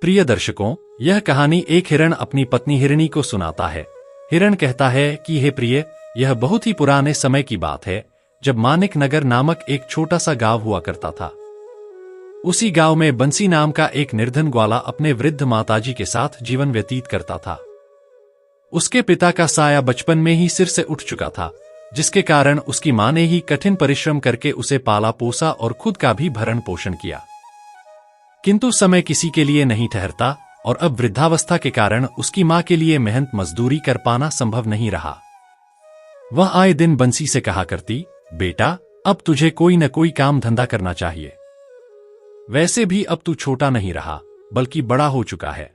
प्रिय दर्शकों, यह कहानी एक हिरण अपनी पत्नी हिरणी को सुनाता है। हिरण कहता है कि हे प्रिय, यह बहुत ही पुराने समय की बात है जब मानिक नगर नामक एक छोटा सा गांव हुआ करता था। उसी गांव में बंसी नाम का एक निर्धन ग्वाला अपने वृद्ध माताजी के साथ जीवन व्यतीत करता था। उसके पिता का साया बचपन में ही सिर से उठ चुका था, जिसके कारण उसकी मां ने ही कठिन परिश्रम करके उसे पाला पोसा और खुद का भी भरण पोषण किया। किंतु समय किसी के लिए नहीं ठहरता और अब वृद्धावस्था के कारण उसकी मां के लिए मेहनत मजदूरी कर पाना संभव नहीं रहा। वह आए दिन बंसी से कहा करती, बेटा, अब तुझे कोई न कोई काम धंधा करना चाहिए। वैसे भी अब तू छोटा नहीं रहा, बल्कि बड़ा हो चुका है।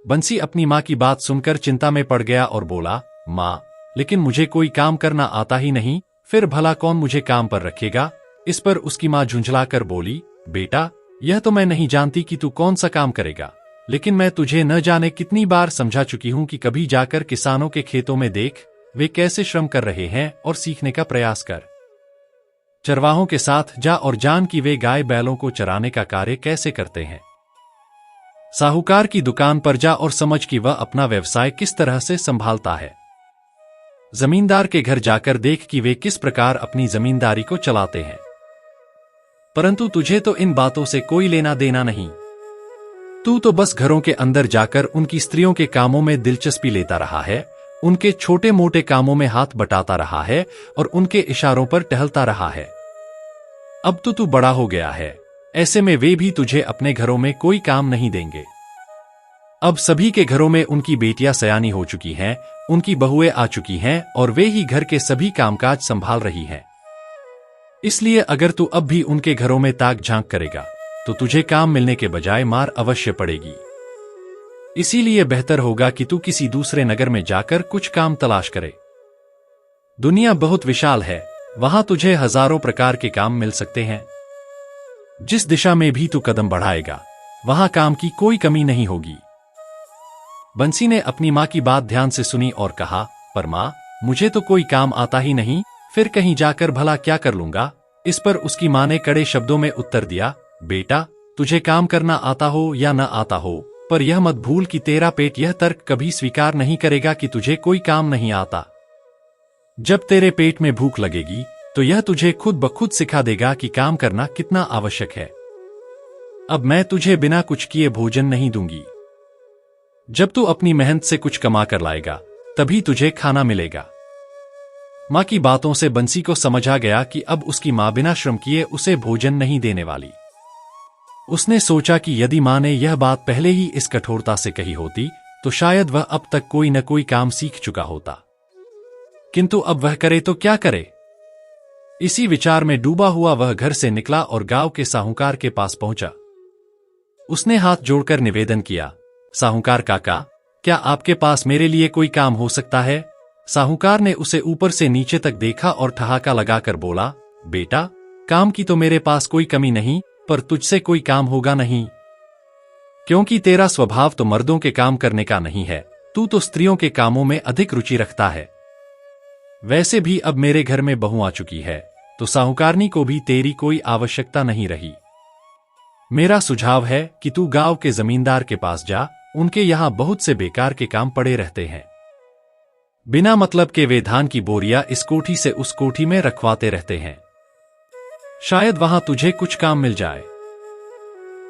बंसी अपनी मां की बात सुनकर चिंता में पड़ गया और बोला, मां, लेकिन मुझे कोई काम करना आता ही नहीं, फिर भला कौन मुझे काम पर रखेगा। इस पर उसकी मां झुंझलाकर बोली, बेटा, यह तो मैं नहीं जानती कि तू कौन सा काम करेगा, लेकिन मैं तुझे न जाने कितनी बार समझा चुकी हूं कि कभी जाकर किसानों के खेतों में देख, वे कैसे श्रम कर रहे हैं और सीखने का प्रयास कर। चरवाहों के साथ जा और जान कि वे गाय बैलों को चराने का कार्य कैसे करते हैं। साहूकार की दुकान पर जा और समझ कि वह अपना व्यवसाय किस तरह से संभालता है। जमींदार के घर जाकर देख कि वे किस प्रकार अपनी जमींदारी को चलाते हैं। परंतु तुझे तो इन बातों से कोई लेना देना नहीं। तू तो बस घरों के अंदर जाकर उनकी स्त्रियों के कामों में दिलचस्पी लेता रहा है, उनके छोटे मोटे कामों में हाथ बटाता रहा है और उनके इशारों पर टहलता रहा है। अब तो तू बड़ा हो गया है, ऐसे में वे भी तुझे अपने घरों में कोई काम नहीं देंगे। अब सभी के घरों में उनकी बेटियां सयानी हो चुकी हैं, उनकी बहुएं आ चुकी हैं और वे ही घर के सभी कामकाज संभाल रही हैं। इसलिए अगर तू अब भी उनके घरों में ताक झांक करेगा तो तुझे काम मिलने के बजाय मार अवश्य पड़ेगी। इसीलिए बेहतर होगा कि तू किसी दूसरे नगर में जाकर कुछ काम तलाश करे। दुनिया बहुत विशाल है, वहां तुझे हजारों प्रकार के काम मिल सकते हैं। जिस दिशा में भी तू कदम बढ़ाएगा, वहां काम की कोई कमी नहीं होगी। बंसी ने अपनी मां की बात ध्यान से सुनी और कहा, पर मां, मुझे तो कोई काम आता ही नहीं, फिर कहीं जाकर भला क्या कर लूंगा। इस पर उसकी मां ने कड़े शब्दों में उत्तर दिया, बेटा, तुझे काम करना आता हो या न आता हो, पर यह मत भूल कि तेरा पेट यह तर्क कभी स्वीकार नहीं करेगा कि तुझे कोई काम नहीं आता। जब तेरे पेट में भूख लगेगी तो यह तुझे खुद ब खुद सिखा देगा कि काम करना कितना आवश्यक है। अब मैं तुझे बिना कुछ किए भोजन नहीं दूंगी। जब तू अपनी मेहनत से कुछ कमा कर लाएगा, तभी तुझे खाना मिलेगा। मां की बातों से बंसी को समझ आ गया कि अब उसकी मां बिना श्रम किए उसे भोजन नहीं देने वाली। उसने सोचा कि यदि मां ने यह बात पहले ही इस कठोरता से कही होती तो शायद वह अब तक कोई न कोई काम सीख चुका होता। किंतु अब वह करे तो क्या करे। इसी विचार में डूबा हुआ वह घर से निकला और गांव के साहूकार के पास पहुंचा। उसने हाथ जोड़कर निवेदन किया, साहूकार काका, क्या आपके पास मेरे लिए कोई काम हो सकता है। साहूकार ने उसे ऊपर से नीचे तक देखा और ठहाका लगाकर बोला, बेटा, काम की तो मेरे पास कोई कमी नहीं, पर तुझसे कोई काम होगा नहीं, क्योंकि तेरा स्वभाव तो मर्दों के काम करने का नहीं है। तू तो स्त्रियों के कामों में अधिक रुचि रखता है। वैसे भी अब मेरे घर में बहू आ चुकी है, तो साहूकारनी को भी तेरी कोई आवश्यकता नहीं रही। मेरा सुझाव है कि तू गांव के जमींदार के पास जा, उनके यहां बहुत से बेकार के काम पड़े रहते हैं। बिना मतलब के वे धान की बोरियां इस कोठी से उस कोठी में रखवाते रहते हैं। शायद वहां तुझे कुछ काम मिल जाए।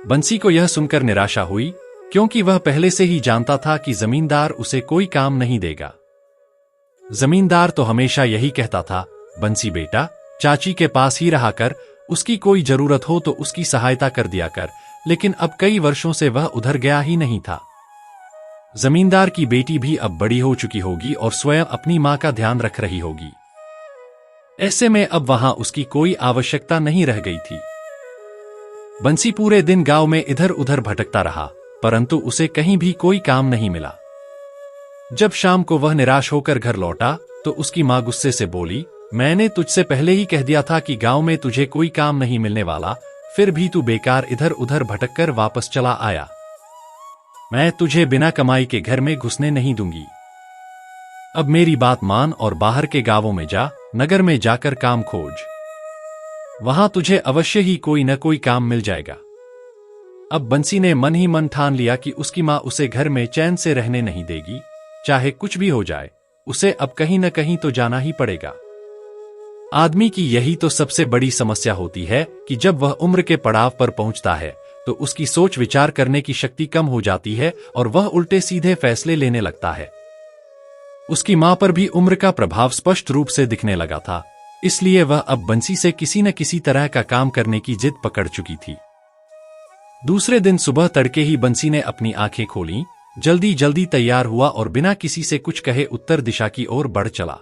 बंसी को यह सुनकर निराशा हुई, क्योंकि वह पहले से ही जानता था कि जमींदार उसे कोई काम नहीं देगा। जमींदार तो हमेशा यही कहता था, बंसी बेटा, चाची के पास ही रहा कर, उसकी कोई जरूरत हो तो उसकी सहायता कर दिया कर। लेकिन अब कई वर्षों से वह उधर गया ही नहीं था। जमींदार की बेटी भी अब बड़ी हो चुकी होगी और स्वयं अपनी मां का ध्यान रख रही होगी। ऐसे में अब वहां उसकी कोई आवश्यकता नहीं रह गई थी। बंसी पूरे दिन गांव में इधर उधर भटकता रहा, परंतु उसे कहीं भी कोई काम नहीं मिला। जब शाम को वह निराश होकर घर लौटा तो उसकी मां गुस्से से बोली, मैंने तुझसे पहले ही कह दिया था कि गांव में तुझे कोई काम नहीं मिलने वाला, फिर भी तू बेकार इधर उधर भटककर वापस चला आया। मैं तुझे बिना कमाई के घर में घुसने नहीं दूंगी। अब मेरी बात मान और बाहर के गांवों में जा, नगर में जाकर काम खोज। वहां तुझे अवश्य ही कोई न कोई काम मिल जाएगा। अब बंसी ने मन ही मन ठान लिया कि उसकी माँ उसे घर में चैन से रहने नहीं देगी। चाहे कुछ भी हो जाए, उसे अब कहीं न कहीं तो जाना ही पड़ेगा। आदमी की यही तो सबसे बड़ी समस्या होती है कि जब वह उम्र के पड़ाव पर पहुंचता है तो उसकी सोच विचार करने की शक्ति कम हो जाती है और वह उल्टे सीधे फैसले लेने लगता है। उसकी मां पर भी उम्र का प्रभाव स्पष्ट रूप से दिखने लगा था, इसलिए वह अब बंसी से किसी न किसी तरह का काम करने की जिद पकड़ चुकी थी। दूसरे दिन सुबह तड़के ही बंसी ने अपनी आंखें खोलीं, जल्दी जल्दी तैयार हुआ और बिना किसी से कुछ कहे उत्तर दिशा की ओर बढ़ चला।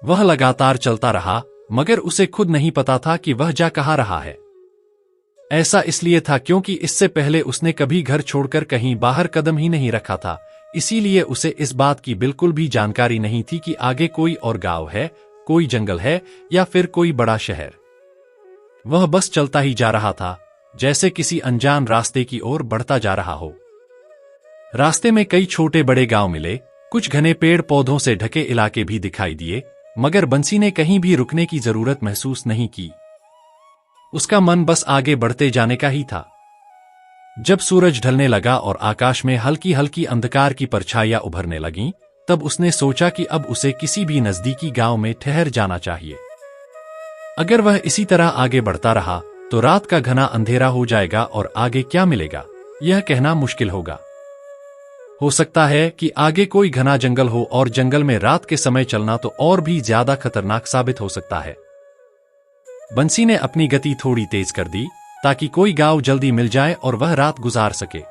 वह लगातार चलता रहा, मगर उसे खुद नहीं पता था कि वह जा कहाँ रहा है। ऐसा इसलिए था क्योंकि इससे पहले उसने कभी घर छोड़कर कहीं बाहर कदम ही नहीं रखा था, इसीलिए उसे इस बात की बिल्कुल भी जानकारी नहीं थी कि आगे कोई और गांव है, कोई जंगल है या फिर कोई बड़ा शहर। वह बस चलता ही जा रहा था, जैसे किसी अनजान रास्ते की ओर बढ़ता जा रहा हो। रास्ते में कई छोटे बड़े गांव मिले, कुछ घने पेड़ पौधों से ढके इलाके भी दिखाई दिए, मगर बंसी ने कहीं भी रुकने की जरूरत महसूस नहीं की। उसका मन बस आगे बढ़ते जाने का ही था। जब सूरज ढलने लगा और आकाश में हल्की हल्की अंधकार की परछाइयां उभरने लगीं, तब उसने सोचा कि अब उसे किसी भी नजदीकी गांव में ठहर जाना चाहिए। अगर वह इसी तरह आगे बढ़ता रहा तो रात का घना अंधेरा हो जाएगा और आगे क्या मिलेगा, यह कहना मुश्किल होगा। हो सकता है कि आगे कोई घना जंगल हो और जंगल में रात के समय चलना तो और भी ज्यादा खतरनाक साबित हो सकता है। बंसी ने अपनी गति थोड़ी तेज कर दी ताकि कोई गांव जल्दी मिल जाए और वह रात गुजार सके।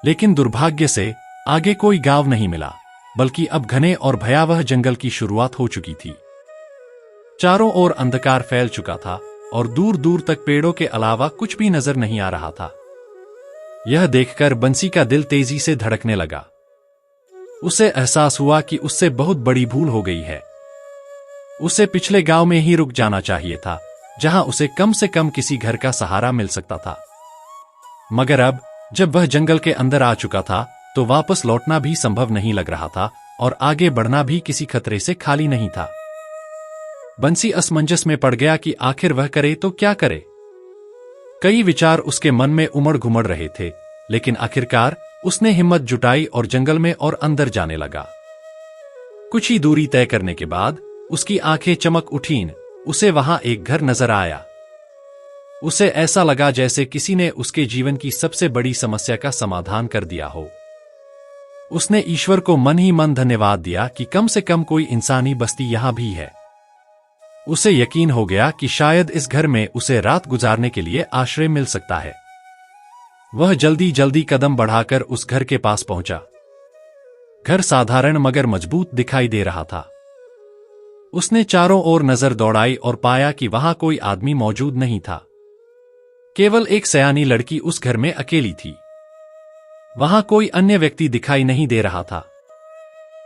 लेकिन दुर्भाग्य से आगे कोई गांव नहीं मिला, बल्कि अब घने और भयावह जंगल की शुरुआत हो चुकी थी। चारों ओर अंधकार फैल चुका था और दूर दूर तक पेड़ों के अलावा कुछ भी नजर नहीं आ रहा था। यह देखकर बंसी का दिल तेजी से धड़कने लगा। उसे एहसास हुआ कि उससे बहुत बड़ी भूल हो गई है। उसे पिछले गांव में ही रुक जाना चाहिए था, जहां उसे कम से कम किसी घर का सहारा मिल सकता था। मगर अब जब वह जंगल के अंदर आ चुका था तो वापस लौटना भी संभव नहीं लग रहा था और आगे बढ़ना भी किसी खतरे से खाली नहीं था। बंसी असमंजस में पड़ गया कि आखिर वह करे तो क्या करे। कई विचार उसके मन में उमड़ घुमड़ रहे थे, लेकिन आखिरकार उसने हिम्मत जुटाई और जंगल में और अंदर जाने लगा। कुछ ही दूरी तय करने के बाद उसकी आंखें चमक उठीं, उसे वहां एक घर नजर आया। उसे ऐसा लगा जैसे किसी ने उसके जीवन की सबसे बड़ी समस्या का समाधान कर दिया हो। उसने ईश्वर को मन ही मन धन्यवाद दिया कि कम से कम कोई इंसानी बस्ती यहां भी है। उसे यकीन हो गया कि शायद इस घर में उसे रात गुजारने के लिए आश्रय मिल सकता है। वह जल्दी जल्दी कदम बढ़ाकर उस घर के पास पहुंचा। घर साधारण मगर मजबूत दिखाई दे रहा था। उसने चारों ओर नजर दौड़ाई और पाया कि वहां कोई आदमी मौजूद नहीं था। केवल एक सयानी लड़की उस घर में अकेली थी। वहां कोई अन्य व्यक्ति दिखाई नहीं दे रहा था।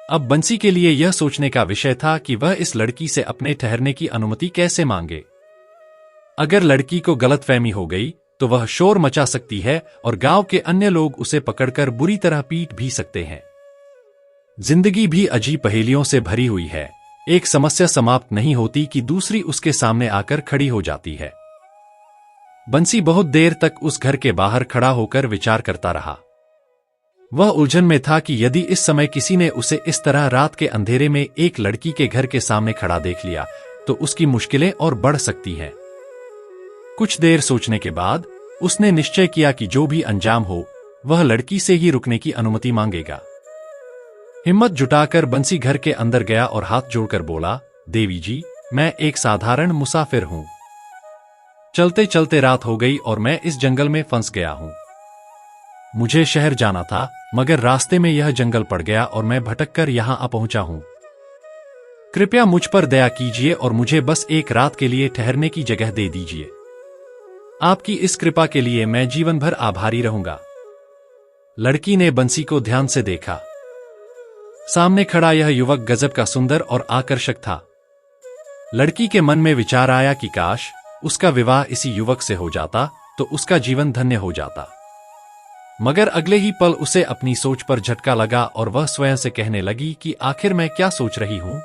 अब बंसी के लिए यह सोचने का विषय था कि वह इस लड़की से अपने ठहरने की अनुमति कैसे मांगे। अगर लड़की को गलतफहमी हो गई तो वह शोर मचा सकती है और गांव के अन्य लोग उसे पकड़कर बुरी तरह पीट भी सकते हैं। जिंदगी भी अजीब पहेलियों से भरी हुई है। एक समस्या समाप्त नहीं होती कि दूसरी उसके सामने आकर खड़ी हो जाती है। बंसी बहुत देर तक उस घर के बाहर खड़ा होकर विचार करता रहा। वह उलझन में था कि यदि इस समय किसी ने उसे इस तरह रात के अंधेरे में एक लड़की के घर के सामने खड़ा देख लिया तो उसकी मुश्किलें और बढ़ सकती हैं। कुछ देर सोचने के बाद उसने निश्चय किया कि जो भी अंजाम हो वह लड़की से ही रुकने की अनुमति मांगेगा। हिम्मत जुटाकर बंसी घर के अंदर गया और हाथ जोड़कर बोला, देवी जी, मैं एक साधारण मुसाफिर हूं। चलते चलते रात हो गई और मैं इस जंगल में फंस गया हूं। मुझे शहर जाना था, मगर रास्ते में यह जंगल पड़ गया और मैं भटककर यहां आ पहुंचा हूं। कृपया मुझ पर दया कीजिए और मुझे बस एक रात के लिए ठहरने की जगह दे दीजिए। आपकी इस कृपा के लिए मैं जीवन भर आभारी रहूंगा। लड़की ने बंसी को ध्यान से देखा। सामने खड़ा यह युवक गजब का सुंदर और आकर्षक था। लड़की के मन में विचार आया कि काश उसका विवाह इसी युवक से हो जाता तो उसका जीवन धन्य हो जाता। मगर अगले ही पल उसे अपनी सोच पर झटका लगा और वह स्वयं से कहने लगी कि आखिर मैं क्या सोच रही हूं।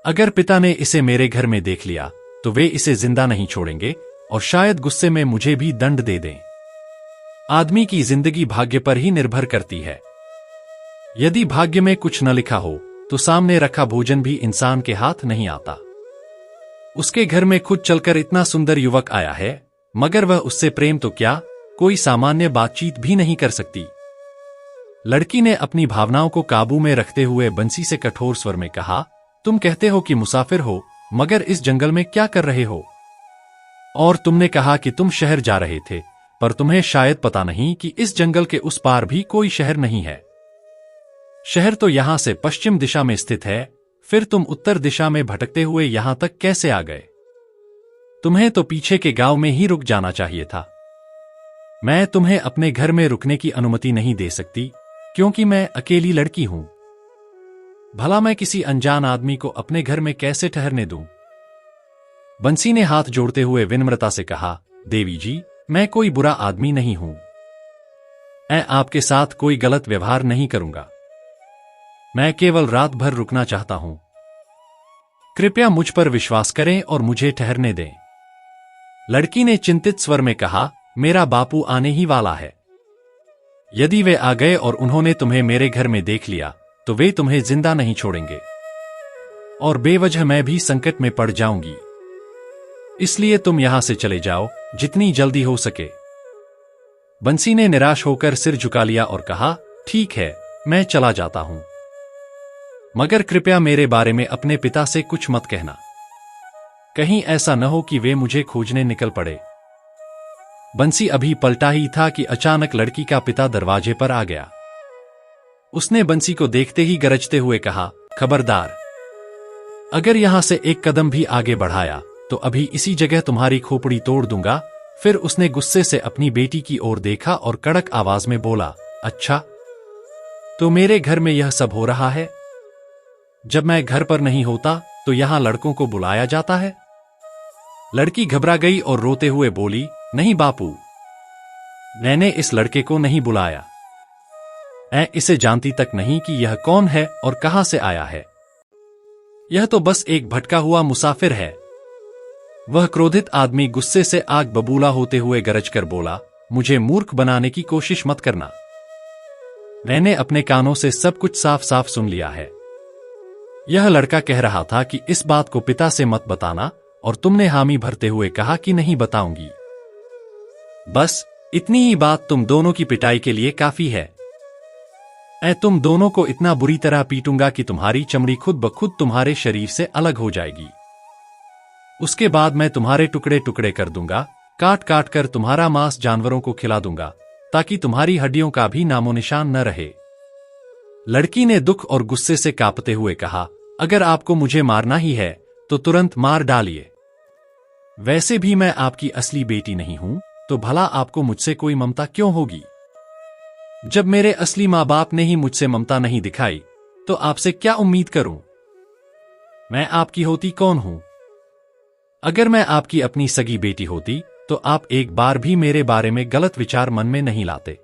अगर पिता ने इसे मेरे घर में देख लिया तो वे इसे जिंदा नहीं छोड़ेंगे और शायद गुस्से में मुझे भी दंड दे दें। आदमी की जिंदगी भाग्य पर ही निर्भर करती है। यदि भाग्य में कुछ न लिखा हो तो सामने रखा भोजन भी इंसान के हाथ नहीं आता। उसके घर में खुद चलकर इतना सुंदर युवक आया है, मगर वह उससे प्रेम तो क्या, कोई सामान्य बातचीत भी नहीं कर सकती। लड़की ने अपनी भावनाओं को काबू में रखते हुए बंसी से कठोर स्वर में कहा, तुम कहते हो कि मुसाफिर हो, मगर इस जंगल में क्या कर रहे हो? और तुमने कहा कि तुम शहर जा रहे थे, पर तुम्हें शायद पता नहीं कि इस जंगल के उस पार भी कोई शहर नहीं है। शहर तो यहां से पश्चिम दिशा में स्थित है, फिर तुम उत्तर दिशा में भटकते हुए यहां तक कैसे आ गए? तुम्हें तो पीछे के गांव में ही रुक जाना चाहिए था। मैं तुम्हें अपने घर में रुकने की अनुमति नहीं दे सकती, क्योंकि मैं अकेली लड़की हूं। भला मैं किसी अनजान आदमी को अपने घर में कैसे ठहरने दूं? बंसी ने हाथ जोड़ते हुए विनम्रता से कहा, देवी जी, मैं कोई बुरा आदमी नहीं हूं। मैं आपके साथ कोई गलत व्यवहार नहीं करूंगा। मैं केवल रात भर रुकना चाहता हूं। कृपया मुझ पर विश्वास करें और मुझे ठहरने दें। लड़की ने चिंतित स्वर में कहा, मेरा बापू आने ही वाला है। यदि वे आ गए और उन्होंने तुम्हें मेरे घर में देख लिया तो वे तुम्हें जिंदा नहीं छोड़ेंगे, और बेवजह मैं भी संकट में पड़ जाऊंगी। इसलिए तुम यहां से चले जाओ, जितनी जल्दी हो सके। बंसी ने निराश होकर सिर झुका लिया और कहा, ठीक है, मैं चला जाता हूं, मगर कृपया मेरे बारे में अपने पिता से कुछ मत कहना। कहीं ऐसा न हो कि वे मुझे खोजने निकल पड़े। बंसी अभी पलटा ही था कि अचानक लड़की का पिता दरवाजे पर आ गया। उसने बंसी को देखते ही गरजते हुए कहा, खबरदार, अगर यहां से एक कदम भी आगे बढ़ाया तो अभी इसी जगह तुम्हारी खोपड़ी तोड़ दूंगा। फिर उसने गुस्से से अपनी बेटी की ओर देखा और कड़क आवाज में बोला, अच्छा, तो मेरे घर में यह सब हो रहा है? जब मैं घर पर नहीं होता तो यहां लड़कों को बुलाया जाता है? लड़की घबरा गई और रोते हुए बोली, नहीं बापू, मैंने इस लड़के को नहीं बुलाया। मैं इसे जानती तक नहीं कि यह कौन है और कहां से आया है। यह तो बस एक भटका हुआ मुसाफिर है। वह क्रोधित आदमी गुस्से से आग बबूला होते हुए गरज कर बोला, मुझे मूर्ख बनाने की कोशिश मत करना। मैंने अपने कानों से सब कुछ साफ साफ सुन लिया है। यह लड़का कह रहा था कि इस बात को पिता से मत बताना, और तुमने हामी भरते हुए कहा कि नहीं बताऊंगी। बस इतनी ही बात तुम दोनों की पिटाई के लिए काफी है। मैं तुम दोनों को इतना बुरी तरह पीटूंगा कि तुम्हारी चमड़ी खुद ब खुद तुम्हारे शरीर से अलग हो जाएगी। उसके बाद मैं तुम्हारे टुकड़े टुकड़े कर दूंगा, काट काट कर तुम्हारा मांस जानवरों को खिला दूंगा, ताकि तुम्हारी हड्डियों का भी नामो निशान न रहे। लड़की ने दुख और गुस्से से कांपते हुए कहा, अगर आपको मुझे मारना ही है तो तुरंत मार डालिए। वैसे भी मैं आपकी असली बेटी नहीं हूं, तो भला आपको मुझसे कोई ममता क्यों होगी? जब मेरे असली मां बाप ने ही मुझसे ममता नहीं दिखाई तो आपसे क्या उम्मीद करूं? मैं आपकी होती कौन हूं? अगर मैं आपकी अपनी सगी बेटी होती तो आप एक बार भी मेरे बारे में गलत विचार मन में नहीं लाते।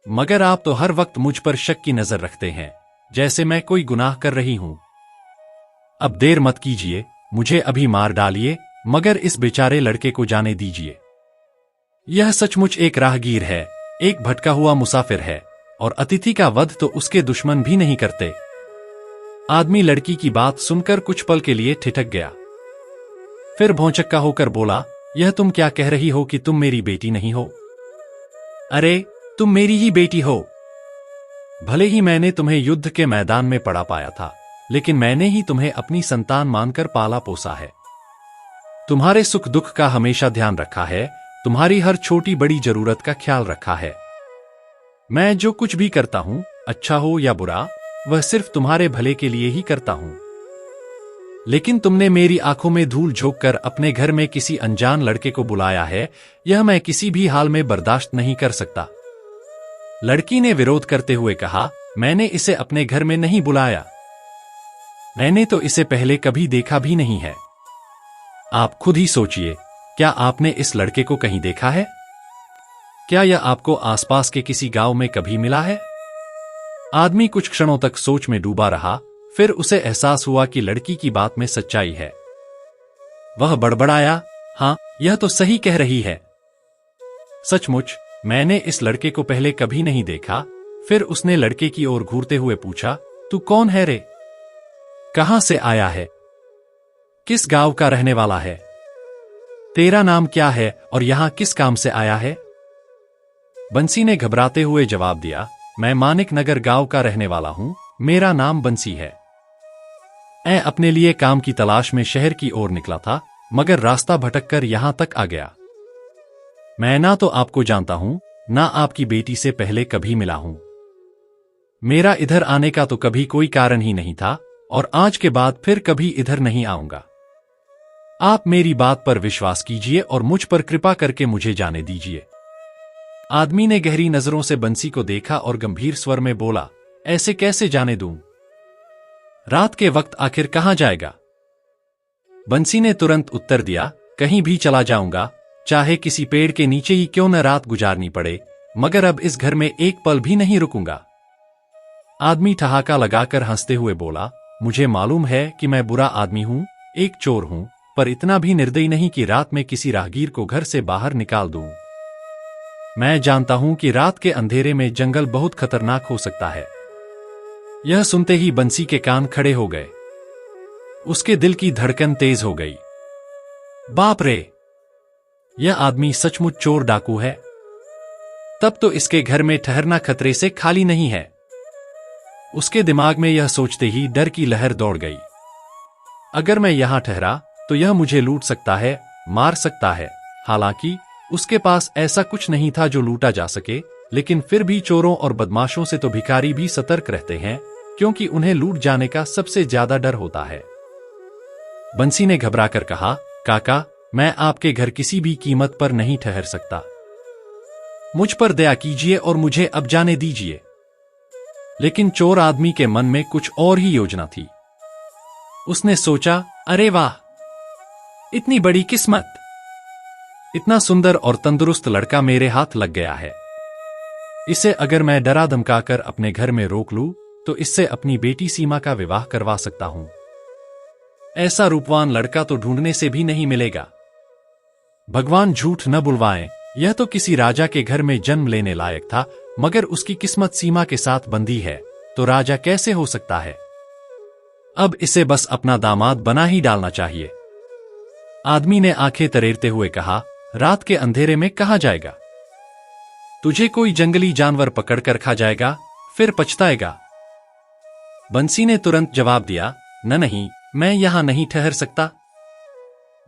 मगर आप तो हर वक्त मुझ पर शक की नजर रखते हैं, जैसे मैं कोई गुनाह कर रही हूं। अब देर मत कीजिए, मुझे अभी मार डालिए, मगर इस बेचारे लड़के को जाने दीजिए। यह सचमुच एक राहगीर है, एक भटका हुआ मुसाफिर है, और अतिथि का वध तो उसके दुश्मन भी नहीं करते। आदमी लड़की की बात सुनकर कुछ पल के लिए ठिठक गया। फिर भौंचक्का होकर बोला, यह तुम क्या कह रही हो कि तुम मेरी बेटी नहीं हो? अरे, तुम मेरी ही बेटी हो। भले ही मैंने तुम्हें युद्ध के मैदान में पड़ा पाया था, लेकिन मैंने ही तुम्हें अपनी संतान मानकर पाला पोसा है। तुम्हारे सुख दुख का हमेशा ध्यान रखा है, तुम्हारी हर छोटी बड़ी जरूरत का ख्याल रखा है। मैं जो कुछ भी करता हूं, अच्छा हो या बुरा, वह सिर्फ तुम्हारे भले के लिए ही करता हूं। लेकिन तुमने मेरी आंखों में धूल झोंक कर अपने घर में किसी अनजान लड़के को बुलाया है, यह मैं किसी भी हाल में बर्दाश्त नहीं कर सकता। लड़की ने विरोध करते हुए कहा, मैंने इसे अपने घर में नहीं बुलाया। मैंने तो इसे पहले कभी देखा भी नहीं है। आप खुद ही सोचिए, क्या आपने इस लड़के को कहीं देखा है? क्या यह आपको आसपास के किसी गांव में कभी मिला है? आदमी कुछ क्षणों तक सोच में डूबा रहा, फिर उसे एहसास हुआ कि लड़की की बात में सच्चाई है। वह बड़बड़ाया, हाँ, यह तो सही कह रही है। सचमुच मैंने इस लड़के को पहले कभी नहीं देखा। फिर उसने लड़के की ओर घूरते हुए पूछा, तू कौन है रे? कहां से आया है? किस गांव का रहने वाला है? तेरा नाम क्या है और यहां किस काम से आया है? बंसी ने घबराते हुए जवाब दिया, मैं मानिक नगर गांव का रहने वाला हूं, मेरा नाम बंसी है। मैं अपने लिए काम की तलाश में शहर की ओर निकला था, मगर रास्ता भटककर यहां तक आ गया। मैं ना तो आपको जानता हूं, ना आपकी बेटी से पहले कभी मिला हूं। मेरा इधर आने का तो कभी कोई कारण ही नहीं था, और आज के बाद फिर कभी इधर नहीं आऊंगा। आप मेरी बात पर विश्वास कीजिए और मुझ पर कृपा करके मुझे जाने दीजिए। आदमी ने गहरी नजरों से बंसी को देखा और गंभीर स्वर में बोला, ऐसे कैसे जाने दूं? रात के वक्त आखिर कहां जाएगा? बंसी ने तुरंत उत्तर दिया, कहीं भी चला जाऊंगा, चाहे किसी पेड़ के नीचे ही क्यों न रात गुजारनी पड़े, मगर अब इस घर में एक पल भी नहीं रुकूंगा। आदमी ठहाका लगाकर हंसते हुए बोला, मुझे मालूम है कि मैं बुरा आदमी हूं, एक चोर हूं, पर इतना भी निर्दयी नहीं कि रात में किसी राहगीर को घर से बाहर निकाल दूं। मैं जानता हूं कि रात के अंधेरे में जंगल बहुत खतरनाक हो सकता है। यह सुनते ही बंसी के कान खड़े हो गए। उसके दिल की धड़कन तेज हो गई। बाप रे, यह आदमी सचमुच चोर डाकू है। तब तो इसके घर में ठहरना खतरे से खाली नहीं है। उसके दिमाग में यह सोचते ही डर की लहर दौड़ गई। अगर मैं यहां ठहरा तो यह मुझे लूट सकता है, मार सकता है। हालांकि उसके पास ऐसा कुछ नहीं था जो लूटा जा सके, लेकिन फिर भी चोरों और बदमाशों से तो भिखारी भी सतर्क रहते हैं, क्योंकि उन्हें लूट जाने का सबसे ज्यादा डर होता है। बंसी ने घबराकर कहा, काका, मैं आपके घर किसी भी कीमत पर नहीं ठहर सकता। मुझ पर दया कीजिए और मुझे अब जाने दीजिए। लेकिन चोर आदमी के मन में कुछ और ही योजना थी। उसने सोचा, अरे वाह, इतनी बड़ी किस्मत! इतना सुंदर और तंदुरुस्त लड़का मेरे हाथ लग गया है। इसे अगर मैं डरा धमकाकर अपने घर में रोक लूं, तो इससे अपनी बेटी सीमा का विवाह करवा सकता हूं। ऐसा रूपवान लड़का तो ढूंढने से भी नहीं मिलेगा। भगवान झूठ न बुलवाएं, यह तो किसी राजा के घर में जन्म लेने लायक था, मगर उसकी किस्मत सीमा के साथ बंधी है, तो राजा कैसे हो सकता है? अब इसे बस अपना दामाद बना ही डालना चाहिए। आदमी ने आंखें तरेरते हुए कहा, रात के अंधेरे में कहां जाएगा? तुझे कोई जंगली जानवर पकड़कर खा जाएगा, फिर पछताएगा। बंसी ने तुरंत जवाब दिया, नहीं, मैं यहां नहीं ठहर सकता।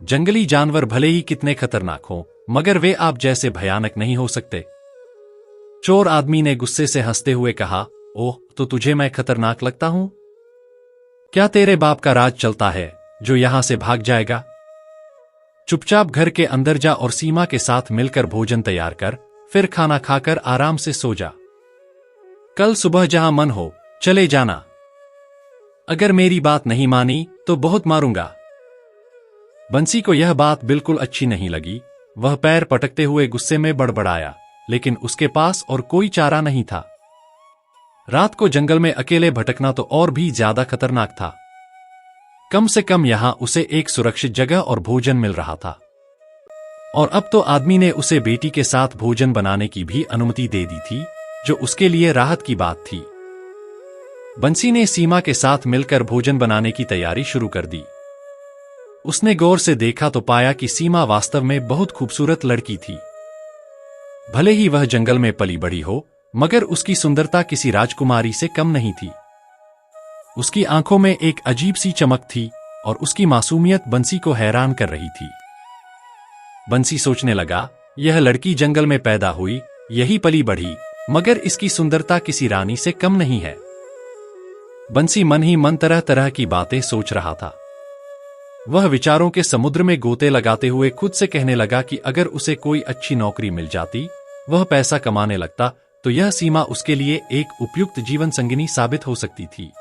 जंगली जानवर भले ही कितने खतरनाक हों, मगर वे आप जैसे भयानक नहीं हो सकते। चोर आदमी ने गुस्से से हंसते हुए कहा, ओह, तो तुझे मैं खतरनाक लगता हूं? क्या तेरे बाप का राज चलता है जो यहां से भाग जाएगा? चुपचाप घर के अंदर जा और सीमा के साथ मिलकर भोजन तैयार कर, फिर खाना खाकर आराम से सो जा। कल सुबह जहां मन हो चले जाना। अगर मेरी बात नहीं मानी तो बहुत मारूंगा। बंसी को यह बात बिल्कुल अच्छी नहीं लगी। वह पैर पटकते हुए गुस्से में बड़बड़ाया, लेकिन उसके पास और कोई चारा नहीं था। रात को जंगल में अकेले भटकना तो और भी ज्यादा खतरनाक था। कम से कम यहां उसे एक सुरक्षित जगह और भोजन मिल रहा था, और अब तो आदमी ने उसे बेटी के साथ भोजन बनाने की भी अनुमति दे दी थी, जो उसके लिए राहत की बात थी। बंसी ने सीमा के साथ मिलकर भोजन बनाने की तैयारी शुरू कर दी। उसने गौर से देखा तो पाया कि सीमा वास्तव में बहुत खूबसूरत लड़की थी। भले ही वह जंगल में पली बढ़ी हो, मगर उसकी सुंदरता किसी राजकुमारी से कम नहीं थी। उसकी आंखों में एक अजीब सी चमक थी, और उसकी मासूमियत बंसी को हैरान कर रही थी। बंसी सोचने लगा, यह लड़की जंगल में पैदा हुई, यही पली बढ़ी, मगर इसकी सुंदरता किसी रानी से कम नहीं है। बंसी मन ही मन तरह तरह की बातें सोच रहा था। वह विचारों के समुद्र में गोते लगाते हुए खुद से कहने लगा कि अगर उसे कोई अच्छी नौकरी मिल जाती, वह पैसा कमाने लगता, तो यह सीमा उसके लिए एक उपयुक्त जीवन संगिनी साबित हो सकती थी।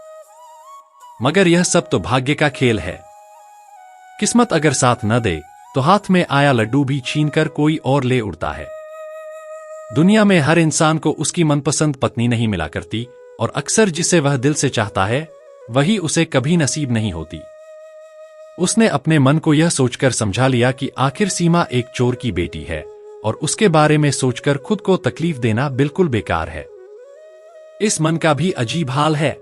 मगर यह सब तो भाग्य का खेल है। किस्मत अगर साथ न दे तो हाथ में आया लड्डू भी छीनकर कोई और ले उड़ता है। दुनिया में हर इंसान को उसकी मनपसंद पत्नी नहीं मिला करती, और अक्सर जिसे वह दिल से चाहता है वही उसे कभी नसीब नहीं होती। उसने अपने मन को यह सोचकर समझा लिया कि आखिर सीमा एक चोर की बेटी है, और उसके बारे में सोचकर खुद को तकलीफ देना बिल्कुल बेकार है। इस मन का भी अजीब हाल है।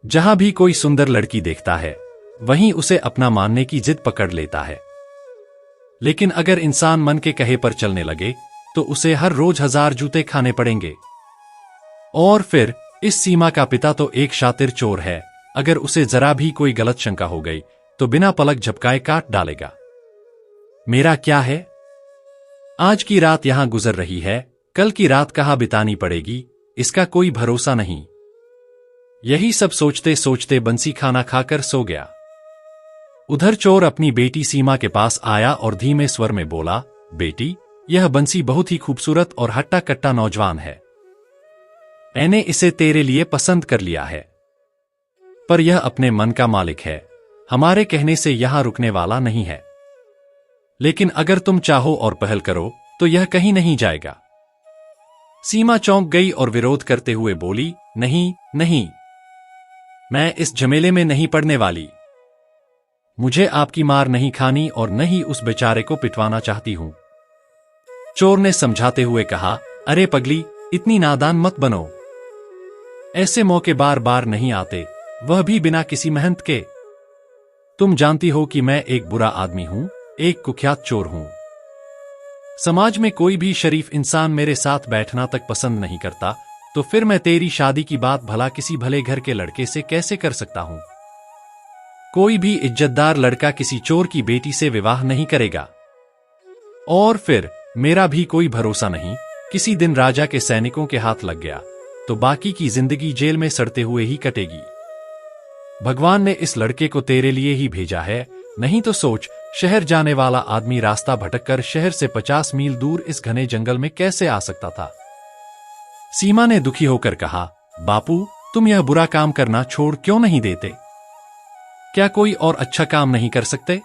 जहां भी कोई सुंदर लड़की देखता है वहीं उसे अपना मानने की जिद पकड़ लेता है। लेकिन अगर इंसान मन के कहे पर चलने लगे तो उसे हर रोज 1000 जूते खाने पड़ेंगे। और फिर इस सीमा का पिता तो एक शातिर चोर है, अगर उसे जरा भी कोई गलत शंका हो गई तो बिना पलक झपकाए काट डालेगा। मेरा क्या है? आज की रात यहां गुजर रही है, कल की रात कहां बितानी पड़ेगी इसका कोई भरोसा नहीं। यही सब सोचते सोचते बंसी खाना खाकर सो गया। उधर चोर अपनी बेटी सीमा के पास आया और धीमे स्वर में बोला, बेटी, यह बंसी बहुत ही खूबसूरत और हट्टा कट्टा नौजवान है। मैंने इसे तेरे लिए पसंद कर लिया है, पर यह अपने मन का मालिक है, हमारे कहने से यहां रुकने वाला नहीं है। लेकिन अगर तुम चाहो और पहल करो तो यह कहीं नहीं जाएगा। सीमा चौंक गई और विरोध करते हुए बोली, नहीं नहीं, मैं इस झमेले में नहीं पड़ने वाली। मुझे आपकी मार नहीं खानी और न ही उस बेचारे को पिटवाना चाहती हूं। चोर ने समझाते हुए कहा, अरे पगली, इतनी नादान मत बनो। ऐसे मौके बार बार नहीं आते, वह भी बिना किसी मेहनत के। तुम जानती हो कि मैं एक बुरा आदमी हूं, एक कुख्यात चोर हूं। समाज में कोई भी शरीफ इंसान मेरे साथ बैठना तक पसंद नहीं करता, तो फिर मैं तेरी शादी की बात भला किसी भले घर के लड़के से कैसे कर सकता हूं? कोई भी इज्जतदार लड़का किसी चोर की बेटी से विवाह नहीं करेगा। और फिर मेरा भी कोई भरोसा नहीं, किसी दिन राजा के सैनिकों के हाथ लग गया तो बाकी की जिंदगी जेल में सड़ते हुए ही कटेगी। भगवान ने इस लड़के को तेरे लिए ही भेजा है, नहीं तो सोच, शहर जाने वाला आदमी रास्ता भटककर शहर से 50 मील दूर इस घने जंगल में कैसे आ सकता था? सीमा ने दुखी होकर कहा, बापू, तुम यह बुरा काम करना छोड़ क्यों नहीं देते? क्या कोई और अच्छा काम नहीं कर सकते?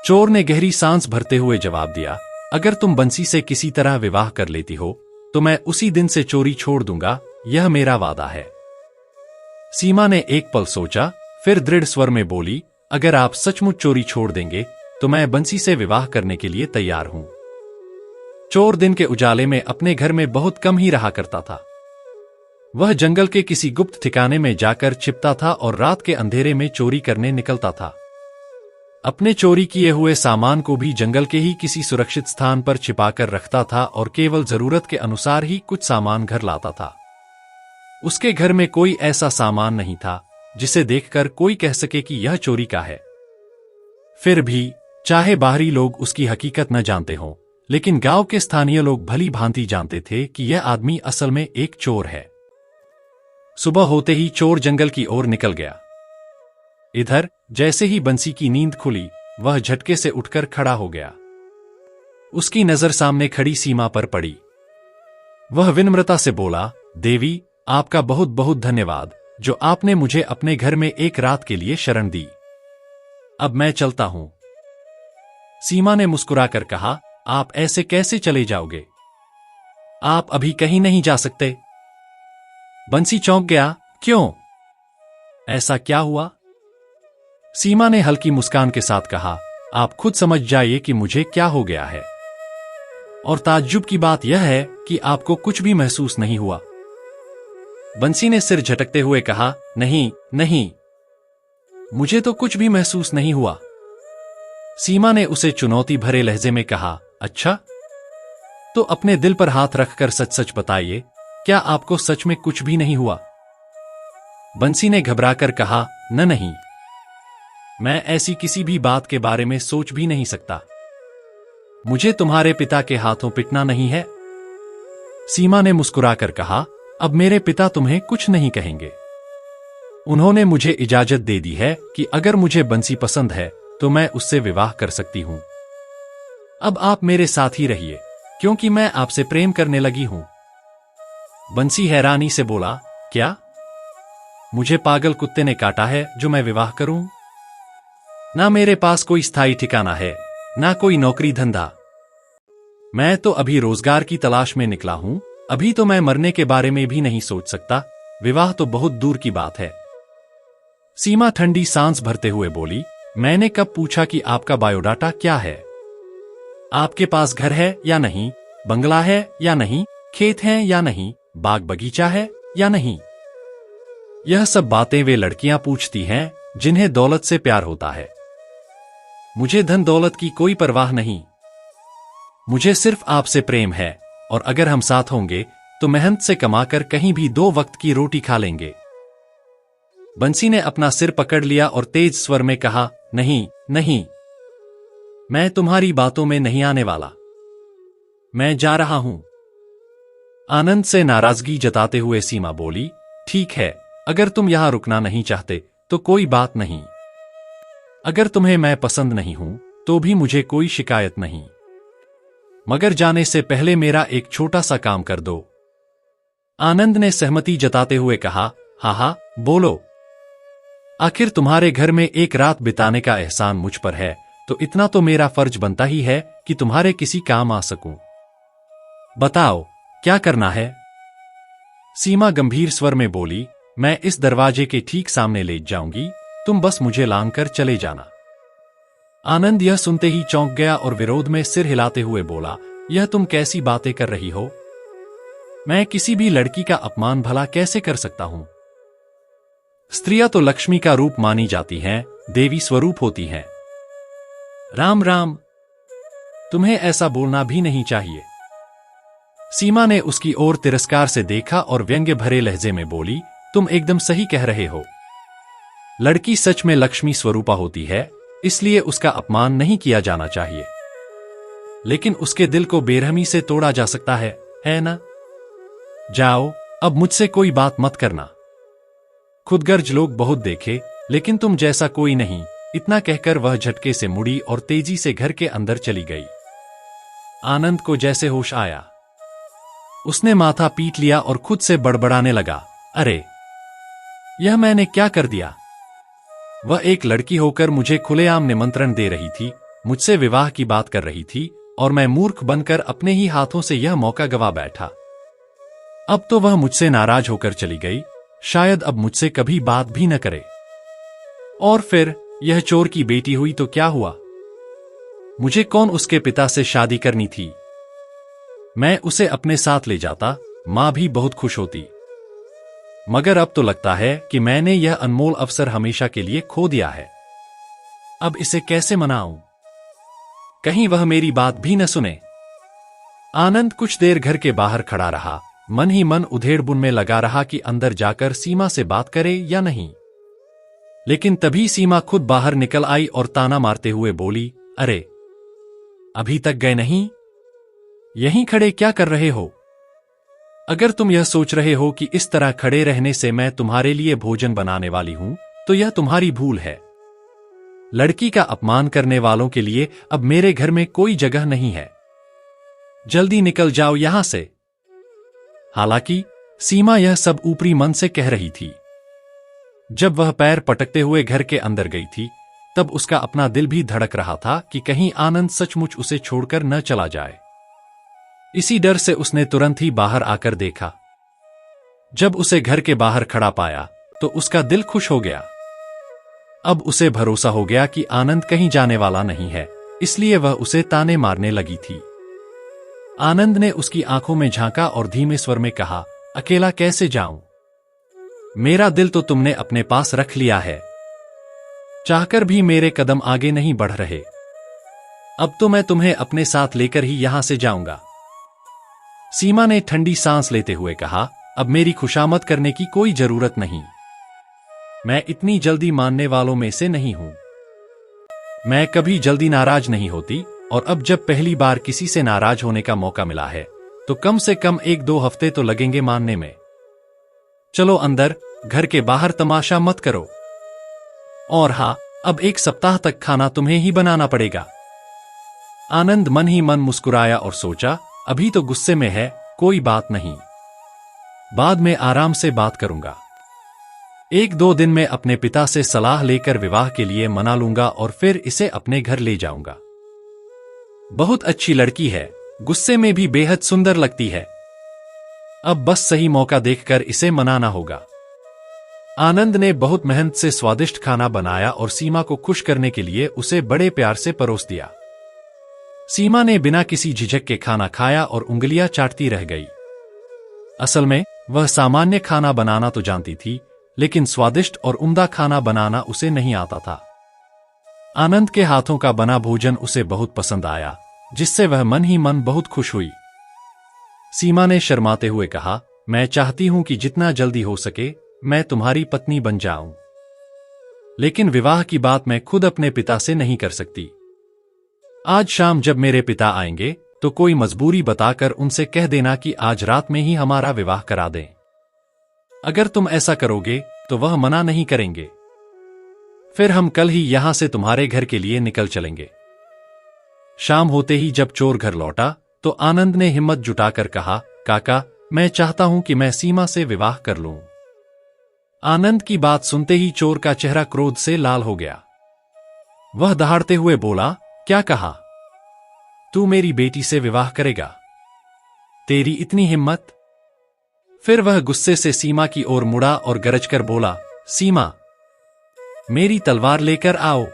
चोर ने गहरी सांस भरते हुए जवाब दिया, अगर तुम बंसी से किसी तरह विवाह कर लेती हो तो मैं उसी दिन से चोरी छोड़ दूंगा, यह मेरा वादा है। सीमा ने एक पल सोचा, फिर दृढ़ स्वर में बोली, अगर आप सचमुच चोरी छोड़ देंगे तो मैं बंसी से विवाह करने के लिए तैयार हूं। चोर दिन के उजाले में अपने घर में बहुत कम ही रहा करता था। वह जंगल के किसी गुप्त ठिकाने में जाकर छिपता था और रात के अंधेरे में चोरी करने निकलता था। अपने चोरी किए हुए सामान को भी जंगल के ही किसी सुरक्षित स्थान पर छिपाकर रखता था और केवल जरूरत के अनुसार ही कुछ सामान घर लाता था। उसके घर में कोई ऐसा सामान नहीं था जिसे देखकर कोई कह सके कि यह चोरी का है। फिर भी चाहे बाहरी लोग उसकी हकीकत न जानते हों, लेकिन गांव के स्थानीय लोग भली भांति जानते थे कि यह आदमी असल में एक चोर है। सुबह होते ही चोर जंगल की ओर निकल गया। इधर जैसे ही बंसी की नींद खुली, वह झटके से उठकर खड़ा हो गया। उसकी नजर सामने खड़ी सीमा पर पड़ी। वह विनम्रता से बोला, देवी, आपका बहुत बहुत धन्यवाद जो आपने मुझे अपने घर में एक रात के लिए शरण दी। अब मैं चलता हूं। सीमा ने मुस्कुराकर कहा, आप ऐसे कैसे चले जाओगे? आप अभी कहीं नहीं जा सकते। बंसी चौंक गया, क्यों? ऐसा क्या हुआ? सीमा ने हल्की मुस्कान के साथ कहा, आप खुद समझ जाइए कि मुझे क्या हो गया है। और ताज्जुब की बात यह है कि आपको कुछ भी महसूस नहीं हुआ। बंसी ने सिर झटकते हुए कहा, नहीं नहीं, मुझे तो कुछ भी महसूस नहीं हुआ। सीमा ने उसे चुनौती भरे लहजे में कहा, अच्छा, तो अपने दिल पर हाथ रखकर सच सच बताइए, क्या आपको सच में कुछ भी नहीं हुआ? बंसी ने घबराकर कहा, नहीं, मैं ऐसी किसी भी बात के बारे में सोच भी नहीं सकता। मुझे तुम्हारे पिता के हाथों पिटना नहीं है। सीमा ने मुस्कुराकर कहा, अब मेरे पिता तुम्हें कुछ नहीं कहेंगे। उन्होंने मुझे इजाजत दे दी है कि अगर मुझे बंसी पसंद है तो मैं उससे विवाह कर सकती हूं। अब आप मेरे साथ ही रहिए, क्योंकि मैं आपसे प्रेम करने लगी हूं। बंसी हैरानी से बोला, क्या? मुझे पागल कुत्ते ने काटा है जो मैं विवाह करूं? ना मेरे पास कोई स्थायी ठिकाना है, ना कोई नौकरी धंधा। मैं तो अभी रोजगार की तलाश में निकला हूं, अभी तो मैं मरने के बारे में भी नहीं सोच सकता, विवाह तो बहुत दूर की बात है। सीमा ठंडी सांस भरते हुए बोली, मैंने कब पूछा कि आपका बायोडाटा क्या है? आपके पास घर है या नहीं, बंगला है या नहीं, खेत हैं या नहीं, बाग बगीचा है या नहीं। यह सब बातें वे लड़कियां पूछती हैं जिन्हें दौलत से प्यार होता है। मुझे धन दौलत की कोई परवाह नहीं, मुझे सिर्फ आपसे प्रेम है, और अगर हम साथ होंगे तो मेहनत से कमाकर कहीं भी 2 वक्त की रोटी खा लेंगे। बंसी ने अपना सिर पकड़ लिया और तेज स्वर में कहा, नहीं नहीं, मैं तुम्हारी बातों में नहीं आने वाला, मैं जा रहा हूं। आनंद से नाराजगी जताते हुए सीमा बोली, ठीक है, अगर तुम यहां रुकना नहीं चाहते तो कोई बात नहीं। अगर तुम्हें मैं पसंद नहीं हूं तो भी मुझे कोई शिकायत नहीं, मगर जाने से पहले मेरा एक छोटा सा काम कर दो। आनंद ने सहमति जताते हुए कहा, हाँ हाँ बोलो। आखिर तुम्हारे घर में एक रात बिताने का एहसान मुझ पर है, तो इतना तो मेरा फर्ज बनता ही है कि तुम्हारे किसी काम आ सकूं। बताओ क्या करना है। सीमा गंभीर स्वर में बोली, मैं इस दरवाजे के ठीक सामने ले जाऊंगी, तुम बस मुझे लांग कर चले जाना। आनंद यह सुनते ही चौंक गया और विरोध में सिर हिलाते हुए बोला, यह तुम कैसी बातें कर रही हो? मैं किसी भी लड़की का अपमान भला कैसे कर सकता हूं? स्त्रियां तो लक्ष्मी का रूप मानी जाती हैं, देवी स्वरूप होती हैं। राम राम, तुम्हें ऐसा बोलना भी नहीं चाहिए। सीमा ने उसकी ओर तिरस्कार से देखा और व्यंग्य भरे लहजे में बोली, तुम एकदम सही कह रहे हो। लड़की सच में लक्ष्मी स्वरूपा होती है, इसलिए उसका अपमान नहीं किया जाना चाहिए, लेकिन उसके दिल को बेरहमी से तोड़ा जा सकता है ना? जाओ, अब मुझसे कोई बात मत करना। खुदगर्ज लोग बहुत देखे, लेकिन तुम जैसा कोई नहीं। इतना कहकर वह झटके से मुड़ी और तेजी से घर के अंदर चली गई। आनंद को जैसे होश आया, उसने माथा पीट लिया और खुद से बड़बड़ाने लगा, अरे यह मैंने क्या कर दिया? वह एक लड़की होकर मुझे खुलेआम निमंत्रण दे रही थी, मुझसे विवाह की बात कर रही थी, और मैं मूर्ख बनकर अपने ही हाथों से यह मौका गवा बैठा। अब तो वह मुझसे नाराज होकर चली गई, शायद अब मुझसे कभी बात भी न करे। और फिर यह चोर की बेटी हुई तो क्या हुआ? मुझे कौन उसके पिता से शादी करनी थी? मैं उसे अपने साथ ले जाता, मां भी बहुत खुश होती। मगर अब तो लगता है कि मैंने यह अनमोल अवसर हमेशा के लिए खो दिया है। अब इसे कैसे मनाऊं? कहीं वह मेरी बात भी न सुने। आनंद कुछ देर घर के बाहर खड़ा रहा, मन ही मन उधेड़-बुन में लगा रहा कि अंदर जाकर सीमा से बात करे या नहीं। लेकिन तभी सीमा खुद बाहर निकल आई और ताना मारते हुए बोली, अरे अभी तक गए नहीं? यहीं खड़े क्या कर रहे हो? अगर तुम यह सोच रहे हो कि इस तरह खड़े रहने से मैं तुम्हारे लिए भोजन बनाने वाली हूं, तो यह तुम्हारी भूल है। लड़की का अपमान करने वालों के लिए अब मेरे घर में कोई जगह नहीं है। जल्दी निकल जाओ यहां से। हालांकि सीमा यह सब ऊपरी मन से कह रही थी। जब वह पैर पटकते हुए घर के अंदर गई थी, तब उसका अपना दिल भी धड़क रहा था कि कहीं आनंद सचमुच उसे छोड़कर न चला जाए। इसी डर से उसने तुरंत ही बाहर आकर देखा। जब उसे घर के बाहर खड़ा पाया तो उसका दिल खुश हो गया। अब उसे भरोसा हो गया कि आनंद कहीं जाने वाला नहीं है, इसलिए वह उसे ताने मारने लगी थी। आनंद ने उसकी आंखों में झांका और धीमे स्वर में कहा, अकेला कैसे जाऊं? मेरा दिल तो तुमने अपने पास रख लिया है, चाहकर भी मेरे कदम आगे नहीं बढ़ रहे। अब तो मैं तुम्हें अपने साथ लेकर ही यहां से जाऊंगा। सीमा ने ठंडी सांस लेते हुए कहा, अब मेरी खुशामद करने की कोई जरूरत नहीं। मैं इतनी जल्दी मानने वालों में से नहीं हूं। मैं कभी जल्दी नाराज नहीं होती, और अब जब पहली बार किसी से नाराज होने का मौका मिला है, तो कम से कम 1-2 हफ्ते तो लगेंगे मानने में। चलो अंदर, घर के बाहर तमाशा मत करो। और हाँ, अब 1 सप्ताह तक खाना तुम्हें ही बनाना पड़ेगा। आनंद मन ही मन मुस्कुराया और सोचा, अभी तो गुस्से में है, कोई बात नहीं, बाद में आराम से बात करूंगा। 1-2 दिन में अपने पिता से सलाह लेकर विवाह के लिए मना लूंगा और फिर इसे अपने घर ले जाऊंगा। बहुत अच्छी लड़की है, गुस्से में भी बेहद सुंदर लगती है। अब बस सही मौका देखकर इसे मनाना होगा। आनंद ने बहुत मेहनत से स्वादिष्ट खाना बनाया और सीमा को खुश करने के लिए उसे बड़े प्यार से परोस दिया। सीमा ने बिना किसी झिझक के खाना खाया और उंगलियां चाटती रह गई। असल में वह सामान्य खाना बनाना तो जानती थी, लेकिन स्वादिष्ट और उम्दा खाना बनाना उसे नहीं आता था। आनंद के हाथों का बना भोजन उसे बहुत पसंद आया, जिससे वह मन ही मन बहुत खुश हुई। सीमा ने शर्माते हुए कहा, मैं चाहती हूं कि जितना जल्दी हो सके मैं तुम्हारी पत्नी बन जाऊं, लेकिन विवाह की बात मैं खुद अपने पिता से नहीं कर सकती। आज शाम जब मेरे पिता आएंगे तो कोई मजबूरी बताकर उनसे कह देना कि आज रात में ही हमारा विवाह करा दें। अगर तुम ऐसा करोगे तो वह मना नहीं करेंगे। फिर हम कल ही यहां से तुम्हारे घर के लिए निकल चलेंगे। शाम होते ही जब चोर घर लौटा तो आनंद ने हिम्मत जुटाकर कहा, काका, मैं चाहता हूं कि मैं सीमा से विवाह कर लूं। आनंद की बात सुनते ही चोर का चेहरा क्रोध से लाल हो गया। वह दहाड़ते हुए बोला, क्या कहा? तू मेरी बेटी से विवाह करेगा? तेरी इतनी हिम्मत? फिर वह गुस्से से सीमा की ओर मुड़ा और गरजकर बोला, सीमा, मेरी तलवार लेकर आओ।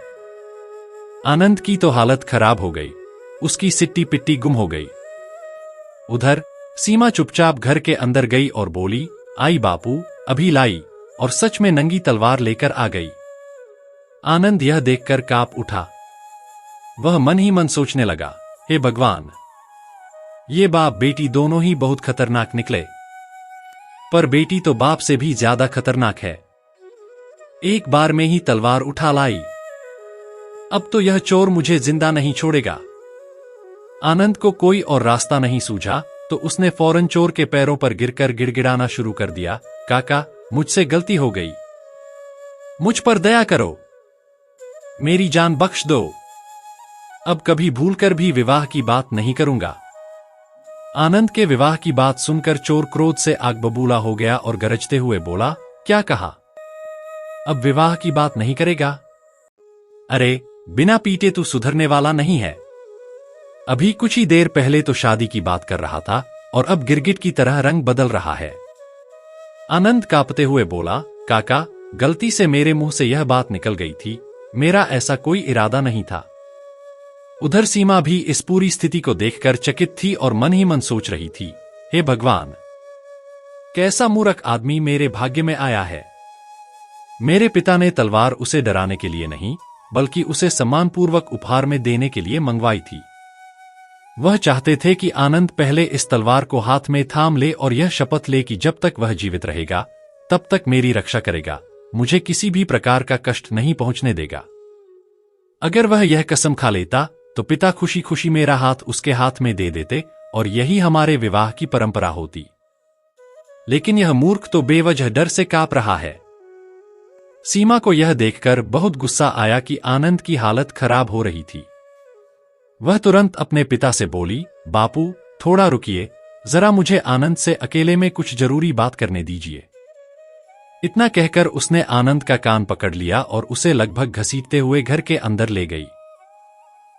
आनंद की तो हालत खराब हो गई, उसकी सिट्टी पिट्टी गुम हो गई। उधर सीमा चुपचाप घर के अंदर गई और बोली, आई बापू, अभी लाई, और सच में नंगी तलवार लेकर आ गई। आनंद यह देखकर कांप उठा। वह मन ही मन सोचने लगा, हे भगवान, ये बाप बेटी दोनों ही बहुत खतरनाक निकले, पर बेटी तो बाप से भी ज्यादा खतरनाक है। एक बार में ही तलवार उठा लाई। अब तो यह चोर मुझे जिंदा नहीं छोड़ेगा। आनंद को कोई और रास्ता नहीं सूझा तो उसने फौरन चोर के पैरों पर गिरकर गिड़गिड़ाना शुरू कर दिया, काका, मुझसे गलती हो गई, मुझ पर दया करो, मेरी जान बख्श दो, अब कभी भूलकर भी विवाह की बात नहीं करूंगा। आनंद के विवाह की बात सुनकर चोर क्रोध से आग बबूला हो गया और गरजते हुए बोला, क्या कहा? अब विवाह की बात नहीं करेगा? अरे, बिना पीटे तू सुधरने वाला नहीं है। अभी कुछ ही देर पहले तो शादी की बात कर रहा था और अब गिरगिट की तरह रंग बदल रहा है। आनंद कांपते हुए बोला, काका, गलती से मेरे मुंह से यह बात निकल गई थी, मेरा ऐसा कोई इरादा नहीं था। उधर सीमा भी इस पूरी स्थिति को देखकर चकित थी और मन ही मन सोच रही थी, हे भगवान, कैसा मूर्ख आदमी मेरे भाग्य में आया है। मेरे पिता ने तलवार उसे डराने के लिए नहीं, बल्कि उसे सम्मानपूर्वक उपहार में देने के लिए मंगवाई थी। वह चाहते थे कि आनंद पहले इस तलवार को हाथ में थाम ले और यह शपथ ले कि जब तक वह जीवित रहेगा तब तक मेरी रक्षा करेगा, मुझे किसी भी प्रकार का कष्ट नहीं पहुंचने देगा। अगर वह यह कसम खा लेता तो पिता खुशी खुशी मेरा हाथ उसके हाथ में दे देते और यही हमारे विवाह की परंपरा होती। लेकिन यह मूर्ख तो बेवजह डर से कांप रहा है। सीमा को यह देखकर बहुत गुस्सा आया कि आनंद की हालत खराब हो रही थी। वह तुरंत अपने पिता से बोली, बापू, थोड़ा रुकिए, जरा मुझे आनंद से अकेले में कुछ जरूरी बात करने दीजिए। इतना कहकर उसने आनंद का कान पकड़ लिया और उसे लगभग घसीटते हुए घर के अंदर ले गई।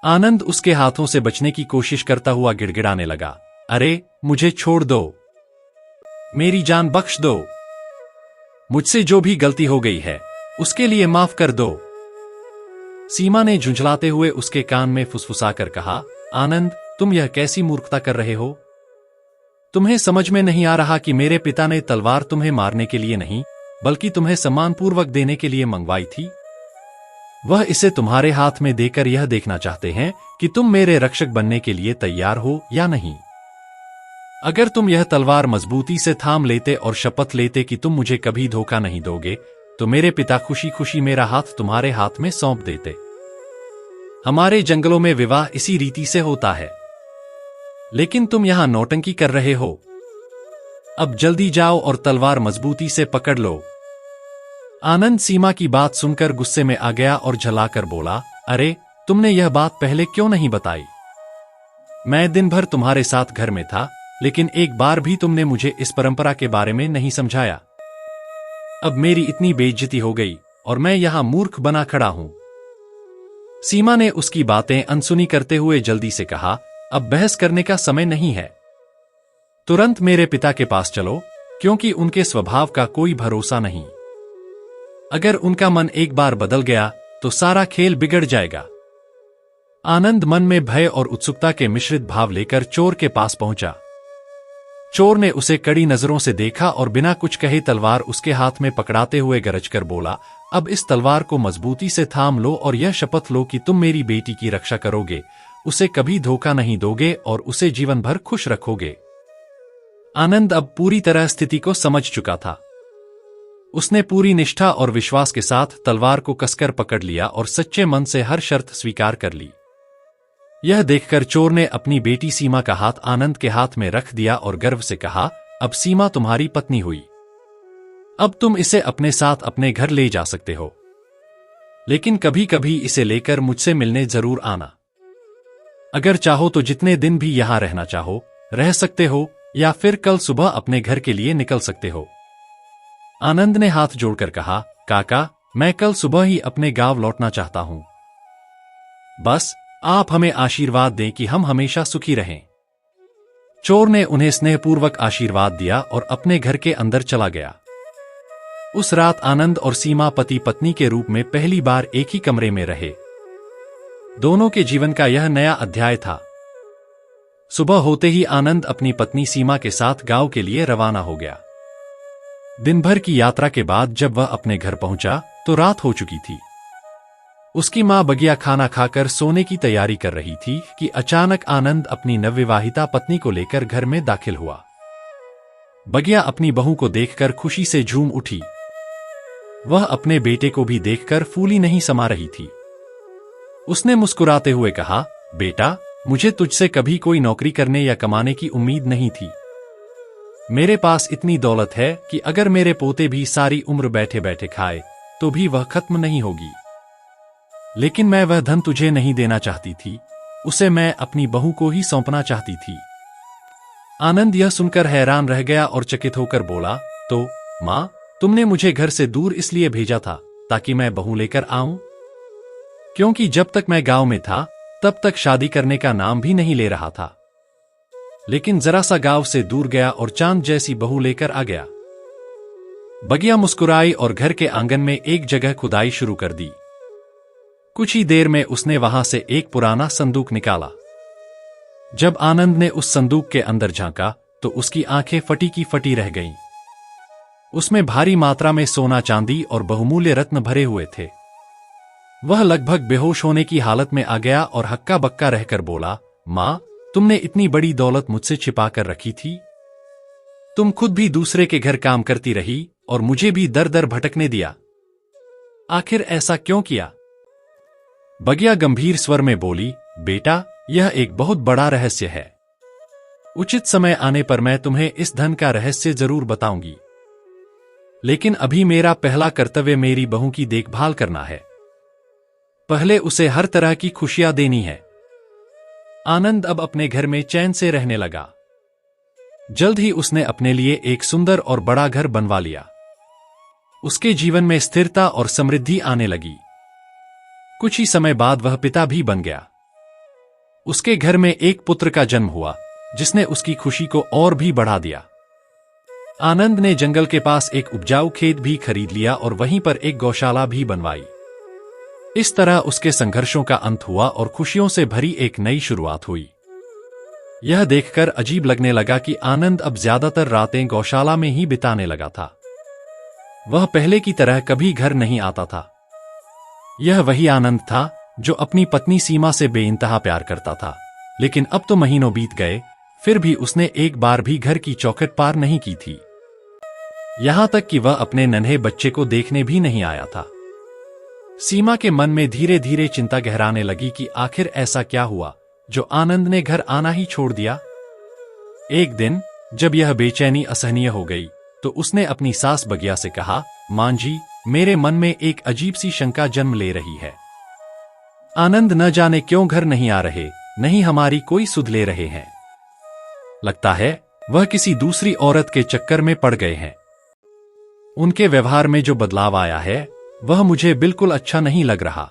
आनंद उसके हाथों से बचने की कोशिश करता हुआ गिड़गिड़ाने लगा, अरे, मुझे छोड़ दो, मेरी जान बख्श दो, मुझसे जो भी गलती हो गई है उसके लिए माफ कर दो। सीमा ने झुंझलाते हुए उसके कान में फुसफुसाकर कहा, आनंद, तुम यह कैसी मूर्खता कर रहे हो? तुम्हें समझ में नहीं आ रहा कि मेरे पिता ने तलवार तुम्हें मारने के लिए नहीं, बल्कि तुम्हें सम्मानपूर्वक देने के लिए मंगवाई थी। वह इसे तुम्हारे हाथ में देकर यह देखना चाहते हैं कि तुम मेरे रक्षक बनने के लिए तैयार हो या नहीं। अगर तुम यह तलवार मजबूती से थाम लेते और शपथ लेते कि तुम मुझे कभी धोखा नहीं दोगे, तो मेरे पिता खुशी खुशी मेरा हाथ तुम्हारे हाथ में सौंप देते। हमारे जंगलों में विवाह इसी रीति से होता है, लेकिन तुम यहां नौटंकी कर रहे हो। अब जल्दी जाओ और तलवार मजबूती से पकड़ लो। आनंद सीमा की बात सुनकर गुस्से में आ गया और झलाकर बोला, अरे, तुमने यह बात पहले क्यों नहीं बताई? मैं दिन भर तुम्हारे साथ घर में था, लेकिन एक बार भी तुमने मुझे इस परंपरा के बारे में नहीं समझाया। अब मेरी इतनी बेइज्जती हो गई और मैं यहां मूर्ख बना खड़ा हूं। सीमा ने उसकी बातें अनसुनी करते हुए जल्दी से कहा, अब बहस करने का समय नहीं है, तुरंत मेरे पिता के पास चलो, क्योंकि उनके स्वभाव का कोई भरोसा नहीं। अगर उनका मन एक बार बदल गया तो सारा खेल बिगड़ जाएगा। आनंद मन में भय और उत्सुकता के मिश्रित भाव लेकर चोर के पास पहुंचा। चोर ने उसे कड़ी नजरों से देखा और बिना कुछ कहे तलवार उसके हाथ में पकड़ाते हुए गरज कर बोला, अब इस तलवार को मजबूती से थाम लो और यह शपथ लो कि तुम मेरी बेटी की रक्षा करोगे, उसे कभी धोखा नहीं दोगे और उसे जीवन भर खुश रखोगे। आनंद अब पूरी तरह स्थिति को समझ चुका था। उसने पूरी निष्ठा और विश्वास के साथ तलवार को कसकर पकड़ लिया और सच्चे मन से हर शर्त स्वीकार कर ली। यह देखकर चोर ने अपनी बेटी सीमा का हाथ आनंद के हाथ में रख दिया और गर्व से कहा, अब सीमा तुम्हारी पत्नी हुई। अब तुम इसे अपने साथ अपने घर ले जा सकते हो, लेकिन कभी कभी इसे लेकर मुझसे मिलने जरूर आना। अगर चाहो तो जितने दिन भी यहां रहना चाहो रह सकते हो, या फिर कल सुबह अपने घर के लिए निकल सकते हो। आनंद ने हाथ जोड़कर कहा, काका, मैं कल सुबह ही अपने गांव लौटना चाहता हूं। बस आप हमें आशीर्वाद दें कि हम हमेशा सुखी रहें। चोर ने उन्हें स्नेहपूर्वक आशीर्वाद दिया और अपने घर के अंदर चला गया। उस रात आनंद और सीमा पति पत्नी के रूप में पहली बार एक ही कमरे में रहे। दोनों के जीवन का यह नया अध्याय था। सुबह होते ही आनंद अपनी पत्नी सीमा के साथ गांव के लिए रवाना हो गया। दिन भर की यात्रा के बाद जब वह अपने घर पहुंचा तो रात हो चुकी थी। उसकी मां बगिया खाना खाकर सोने की तैयारी कर रही थी कि अचानक आनंद अपनी नवविवाहिता पत्नी को लेकर घर में दाखिल हुआ। बगिया अपनी बहू को देखकर खुशी से झूम उठी। वह अपने बेटे को भी देखकर फूली नहीं समा रही थी। उसने मुस्कुराते हुए कहा, बेटा, मुझे तुझसे कभी कोई नौकरी करने या कमाने की उम्मीद नहीं थी। मेरे पास इतनी दौलत है कि अगर मेरे पोते भी सारी उम्र बैठे बैठे खाए तो भी वह खत्म नहीं होगी। लेकिन मैं वह धन तुझे नहीं देना चाहती थी, उसे मैं अपनी बहू को ही सौंपना चाहती थी। आनंद यह सुनकर हैरान रह गया और चकित होकर बोला, तो मां, तुमने मुझे घर से दूर इसलिए भेजा था ताकि मैं बहू लेकर आऊं? क्योंकि जब तक मैं गांव में था तब तक शादी करने का नाम भी नहीं ले रहा था। लेकिन जरा सा गांव से दूर गया और चांद जैसी बहू लेकर आ गया। बगिया मुस्कुराई और घर के आंगन में एक जगह खुदाई शुरू कर दी। कुछ ही देर में उसने वहां से एक पुराना संदूक निकाला। जब आनंद ने उस संदूक के अंदर झांका तो उसकी आंखें फटी की फटी रह गईं। उसमें भारी मात्रा में सोना चांदी और बहुमूल्य रत्न भरे हुए थे। वह लगभग बेहोश होने की हालत में आ गया और हक्का बक्का रहकर बोला, मां, तुमने इतनी बड़ी दौलत मुझसे छिपा कर रखी थी? तुम खुद भी दूसरे के घर काम करती रही और मुझे भी दर दर भटकने दिया। आखिर ऐसा क्यों किया? बगिया गंभीर स्वर में बोली, बेटा, यह एक बहुत बड़ा रहस्य है। उचित समय आने पर मैं तुम्हें इस धन का रहस्य जरूर बताऊंगी। लेकिन अभी मेरा पहला कर्तव्य मेरी बहू की देखभाल करना है। पहले उसे हर तरह की खुशियां देनी है। आनंद अब अपने घर में चैन से रहने लगा। जल्द ही उसने अपने लिए एक सुंदर और बड़ा घर बनवा लिया। उसके जीवन में स्थिरता और समृद्धि आने लगी। कुछ ही समय बाद वह पिता भी बन गया। उसके घर में एक पुत्र का जन्म हुआ जिसने उसकी खुशी को और भी बढ़ा दिया। आनंद ने जंगल के पास एक उपजाऊ खेत भी खरीद लिया और वहीं पर एक गौशाला भी बनवाई। इस तरह उसके संघर्षों का अंत हुआ और खुशियों से भरी एक नई शुरुआत हुई। यह देखकर अजीब लगने लगा कि आनंद अब ज्यादातर रातें गौशाला में ही बिताने लगा था। वह पहले की तरह कभी घर नहीं आता था। यह वही आनंद था जो अपनी पत्नी सीमा से बेइंतहा प्यार करता था। लेकिन अब तो महीनों बीत गए, फिर भी उसने एक बार भी घर की चौखट पार नहीं की थी। यहां तक कि वह अपने नन्हे बच्चे को देखने भी नहीं आया था। सीमा के मन में धीरे धीरे चिंता गहराने लगी कि आखिर ऐसा क्या हुआ जो आनंद ने घर आना ही छोड़ दिया। एक दिन जब यह बेचैनी असहनीय हो गई तो उसने अपनी सास बगिया से कहा, मां जी, मेरे मन में एक अजीब सी शंका जन्म ले रही है। आनंद न जाने क्यों घर नहीं आ रहे, नहीं हमारी कोई सुध ले रहे हैं। लगता है वह किसी दूसरी औरत के चक्कर में पड़ गए हैं। उनके व्यवहार में जो बदलाव आया है वह मुझे बिल्कुल अच्छा नहीं लग रहा।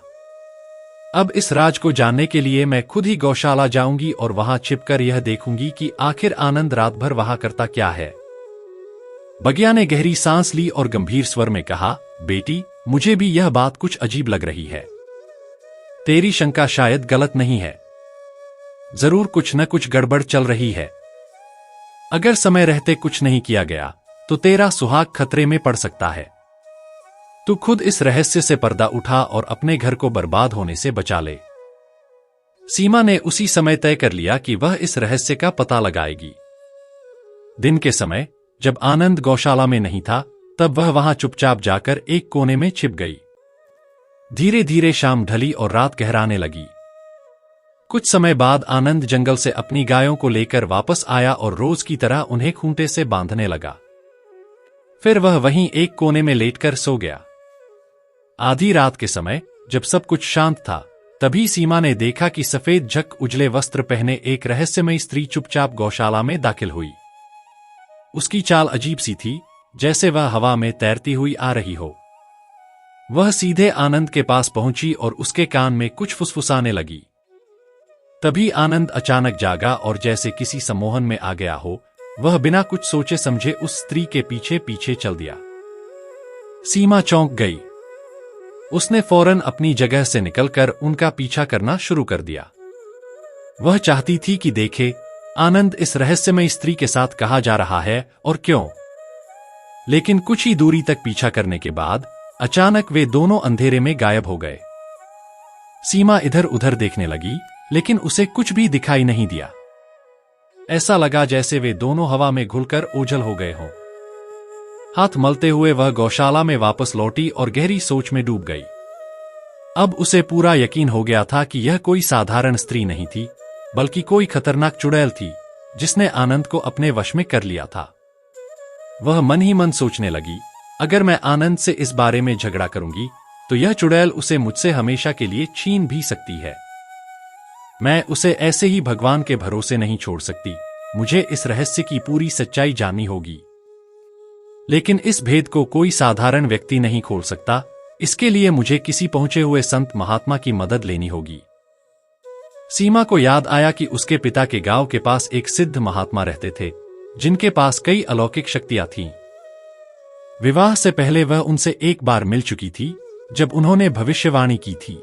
अब इस राज को जानने के लिए मैं खुद ही गौशाला जाऊंगी और वहां छिपकर यह देखूंगी कि आखिर आनंद रात भर वहां करता क्या है। बगिया ने गहरी सांस ली और गंभीर स्वर में कहा, बेटी, मुझे भी यह बात कुछ अजीब लग रही है। तेरी शंका शायद गलत नहीं है। जरूर कुछ न कुछ गड़बड़ चल रही है। अगर समय रहते कुछ नहीं किया गया तो तेरा सुहाग खतरे में पड़ सकता है। तू खुद इस रहस्य से पर्दा उठा और अपने घर को बर्बाद होने से बचा ले। सीमा ने उसी समय तय कर लिया कि वह इस रहस्य का पता लगाएगी। दिन के समय जब आनंद गौशाला में नहीं था, तब वह वहां चुपचाप जाकर एक कोने में छिप गई। धीरे धीरे शाम ढली और रात गहराने लगी। कुछ समय बाद आनंद जंगल से अपनी गायों को लेकर वापस आया और रोज की तरह उन्हें खूंटे से बांधने लगा। फिर वह वहीं एक कोने में लेटकर सो गया। आधी रात के समय जब सब कुछ शांत था, तभी सीमा ने देखा कि सफेद झक उजले वस्त्र पहने एक रहस्यमयी स्त्री चुपचाप गौशाला में दाखिल हुई। उसकी चाल अजीब सी थी, जैसे वह हवा में तैरती हुई आ रही हो। वह सीधे आनंद के पास पहुंची और उसके कान में कुछ फुसफुसाने लगी। तभी आनंद अचानक जागा और जैसे किसी सम्मोहन में आ गया हो, वह बिना कुछ सोचे समझे उस स्त्री के पीछे पीछे चल दिया। सीमा चौंक गई। उसने फौरन अपनी जगह से निकलकर उनका पीछा करना शुरू कर दिया। वह चाहती थी कि देखे आनंद इस रहस्यमय स्त्री के साथ कहाँ जा रहा है और क्यों। लेकिन कुछ ही दूरी तक पीछा करने के बाद अचानक वे दोनों अंधेरे में गायब हो गए। सीमा इधर उधर देखने लगी, लेकिन उसे कुछ भी दिखाई नहीं दिया। ऐसा लगा जैसे वे दोनों हवा में घुलकर ओझल हो गए हों। हाथ मलते हुए वह गौशाला में वापस लौटी और गहरी सोच में डूब गई। अब उसे पूरा यकीन हो गया था कि यह कोई साधारण स्त्री नहीं थी, बल्कि कोई खतरनाक चुड़ैल थी जिसने आनंद को अपने वश में कर लिया था। वह मन ही मन सोचने लगी, अगर मैं आनंद से इस बारे में झगड़ा करूंगी तो यह चुड़ैल उसे मुझसे हमेशा के लिए छीन भी सकती है। मैं उसे ऐसे ही भगवान के भरोसे नहीं छोड़ सकती। मुझे इस रहस्य की पूरी सच्चाई जाननी होगी। लेकिन इस भेद को कोई साधारण व्यक्ति नहीं खोल सकता। इसके लिए मुझे किसी पहुंचे हुए संत महात्मा की मदद लेनी होगी। सीमा को याद आया कि उसके पिता के गांव के पास एक सिद्ध महात्मा रहते थे, जिनके पास कई अलौकिक शक्तियां थीं। विवाह से पहले वह उनसे एक बार मिल चुकी थी, जब उन्होंने भविष्यवाणी की थी,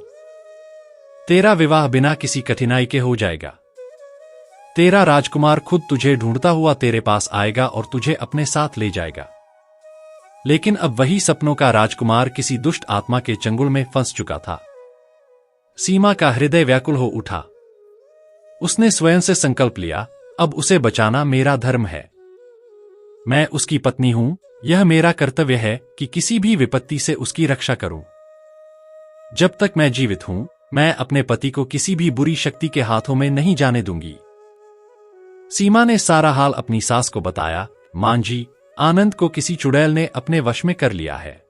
तेरा विवाह बिना किसी कठिनाई के हो जाएगा। तेरा राजकुमार खुद तुझे ढूंढता हुआ तेरे पास आएगा और तुझे अपने साथ ले जाएगा। लेकिन अब वही सपनों का राजकुमार किसी दुष्ट आत्मा के चंगुल में फंस चुका था। सीमा का हृदय व्याकुल हो उठा। उसने स्वयं से संकल्प लिया, अब उसे बचाना मेरा धर्म है। मैं उसकी पत्नी हूं, यह मेरा कर्तव्य है कि किसी भी विपत्ति से उसकी रक्षा करूं। जब तक मैं जीवित हूं, मैं अपने पति को किसी भी बुरी शक्ति के हाथों में नहीं जाने दूंगी। सीमा ने सारा हाल अपनी सास को बताया। मां जी, आनंद को किसी चुड़ैल ने अपने वश में कर लिया है।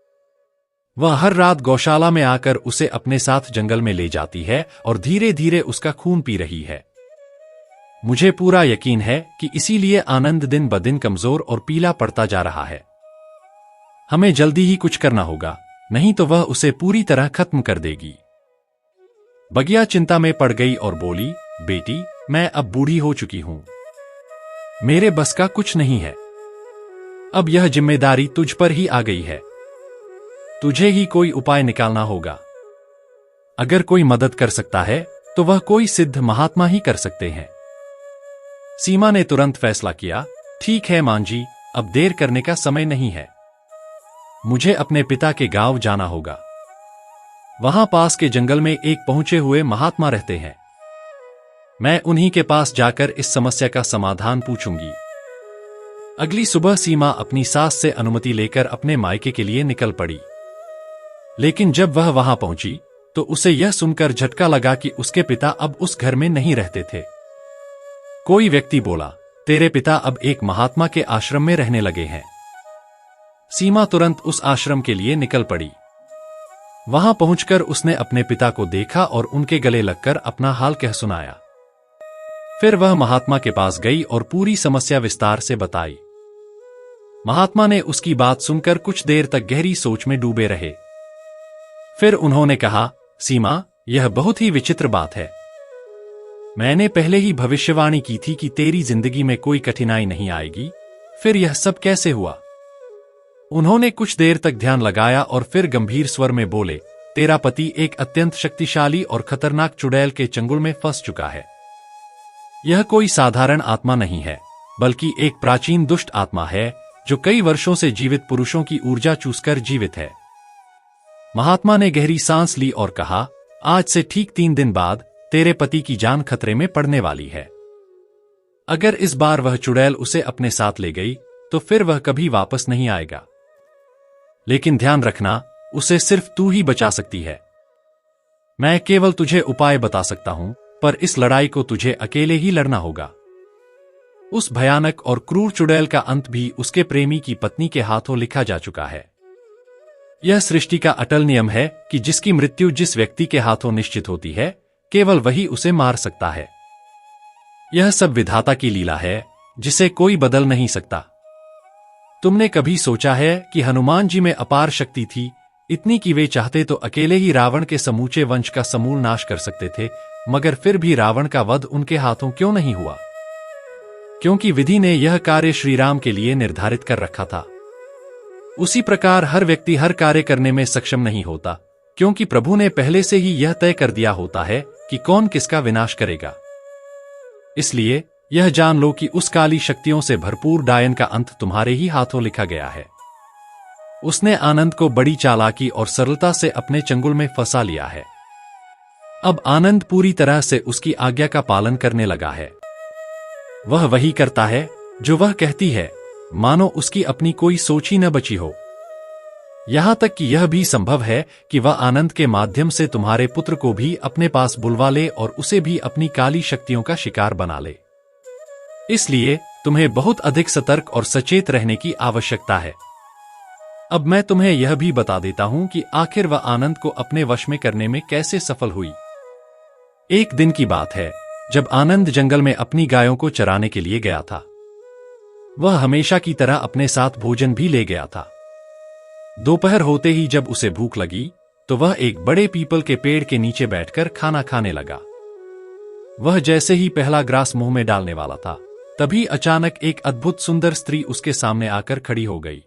वह हर रात गौशाला में आकर उसे अपने साथ जंगल में ले जाती है और धीरे धीरे उसका खून पी रही है। मुझे पूरा यकीन है कि इसीलिए आनंद दिन ब दिन कमजोर और पीला पड़ता जा रहा है। हमें जल्दी ही कुछ करना होगा, नहीं तो वह उसे पूरी तरह खत्म कर देगी। बगिया चिंता में पड़ गई और बोली, बेटी, मैं अब बूढ़ी हो चुकी हूं। मेरे बस का कुछ नहीं है। अब यह जिम्मेदारी तुझ पर ही आ गई है। तुझे ही कोई उपाय निकालना होगा। अगर कोई मदद कर सकता है तो वह कोई सिद्ध महात्मा ही कर सकते हैं। सीमा ने तुरंत फैसला किया, ठीक है मां जी, अब देर करने का समय नहीं है। मुझे अपने पिता के गांव जाना होगा। वहां पास के जंगल में एक पहुंचे हुए महात्मा रहते हैं। मैं उन्हीं के पास जाकर इस समस्या का समाधान पूछूंगी। अगली सुबह सीमा अपनी सास से अनुमति लेकर अपने मायके के लिए निकल पड़ी। लेकिन जब वह वहां पहुंची तो उसे यह सुनकर झटका लगा कि उसके पिता अब उस घर में नहीं रहते थे। कोई व्यक्ति बोला, तेरे पिता अब एक महात्मा के आश्रम में रहने लगे हैं। सीमा तुरंत उस आश्रम के लिए निकल पड़ी। वहां पहुंचकर उसने अपने पिता को देखा और उनके गले लगकर अपना हाल कह सुनाया। फिर वह महात्मा के पास गई और पूरी समस्या विस्तार से बताई। महात्मा ने उसकी बात सुनकर कुछ देर तक गहरी सोच में डूबे रहे। फिर उन्होंने कहा, सीमा, यह बहुत ही विचित्र बात है। मैंने पहले ही भविष्यवाणी की थी कि तेरी जिंदगी में कोई कठिनाई नहीं आएगी, फिर यह सब कैसे हुआ? उन्होंने कुछ देर तक ध्यान लगाया और फिर गंभीर स्वर में बोले, तेरा पति एक अत्यंत शक्तिशाली और खतरनाक चुड़ैल के चंगुल में फंस चुका है। यह कोई साधारण आत्मा नहीं है, बल्कि एक प्राचीन दुष्ट आत्मा है जो कई वर्षों से जीवित पुरुषों की ऊर्जा चूसकर जीवित है। महात्मा ने गहरी सांस ली और कहा, आज से ठीक 3 दिन बाद तेरे पति की जान खतरे में पड़ने वाली है। अगर इस बार वह चुड़ैल उसे अपने साथ ले गई तो फिर वह कभी वापस नहीं आएगा। लेकिन ध्यान रखना, उसे सिर्फ तू ही बचा सकती है। मैं केवल तुझे उपाय बता सकता हूं, पर इस लड़ाई को तुझे अकेले ही लड़ना होगा। उस भयानक और क्रूर चुड़ैल का अंत भी उसके प्रेमी की पत्नी के हाथों लिखा जा चुका है। यह सृष्टि का अटल नियम है कि जिसकी मृत्यु जिस व्यक्ति के हाथों निश्चित होती है, केवल वही उसे मार सकता है। यह सब विधाता की लीला है, जिसे कोई बदल नहीं सकता। तुमने कभी सोचा है कि हनुमान जी में अपार शक्ति थी, इतनी कि वे चाहते तो अकेले ही रावण के समूचे वंश का समूल नाश कर सकते थे, मगर फिर भी रावण का वध उनके हाथों क्यों नहीं हुआ? क्योंकि विधि ने यह कार्य श्रीराम के लिए निर्धारित कर रखा था। उसी प्रकार हर व्यक्ति हर कार्य करने में सक्षम नहीं होता, क्योंकि प्रभु ने पहले से ही यह तय कर दिया होता है कि कौन किसका विनाश करेगा। इसलिए यह जान लो कि उस काली शक्तियों से भरपूर डायन का अंत तुम्हारे ही हाथों लिखा गया है। उसने आनंद को बड़ी चालाकी और सरलता से अपने चंगुल में फंसा लिया है। अब आनंद पूरी तरह से उसकी आज्ञा का पालन करने लगा है। वह वही करता है जो वह कहती है, मानो उसकी अपनी कोई सोच ही न बची हो। यहां तक कि यह भी संभव है कि वह आनंद के माध्यम से तुम्हारे पुत्र को भी अपने पास बुलवा ले और उसे भी अपनी काली शक्तियों का शिकार बना ले। इसलिए तुम्हें बहुत अधिक सतर्क और सचेत रहने की आवश्यकता है। अब मैं तुम्हें यह भी बता देता हूं कि आखिर वह आनंद को अपने वश में करने में कैसे सफल हुई। एक दिन की बात है, जब आनंद जंगल में अपनी गायों को चराने के लिए गया था। वह हमेशा की तरह अपने साथ भोजन भी ले गया था। दोपहर होते ही जब उसे भूख लगी, तो वह एक बड़े पीपल के पेड़ के नीचे बैठकर खाना खाने लगा। वह जैसे ही पहला ग्रास मुंह में डालने वाला था, तभी अचानक एक अद्भुत सुंदर स्त्री उसके सामने आकर खड़ी हो गई।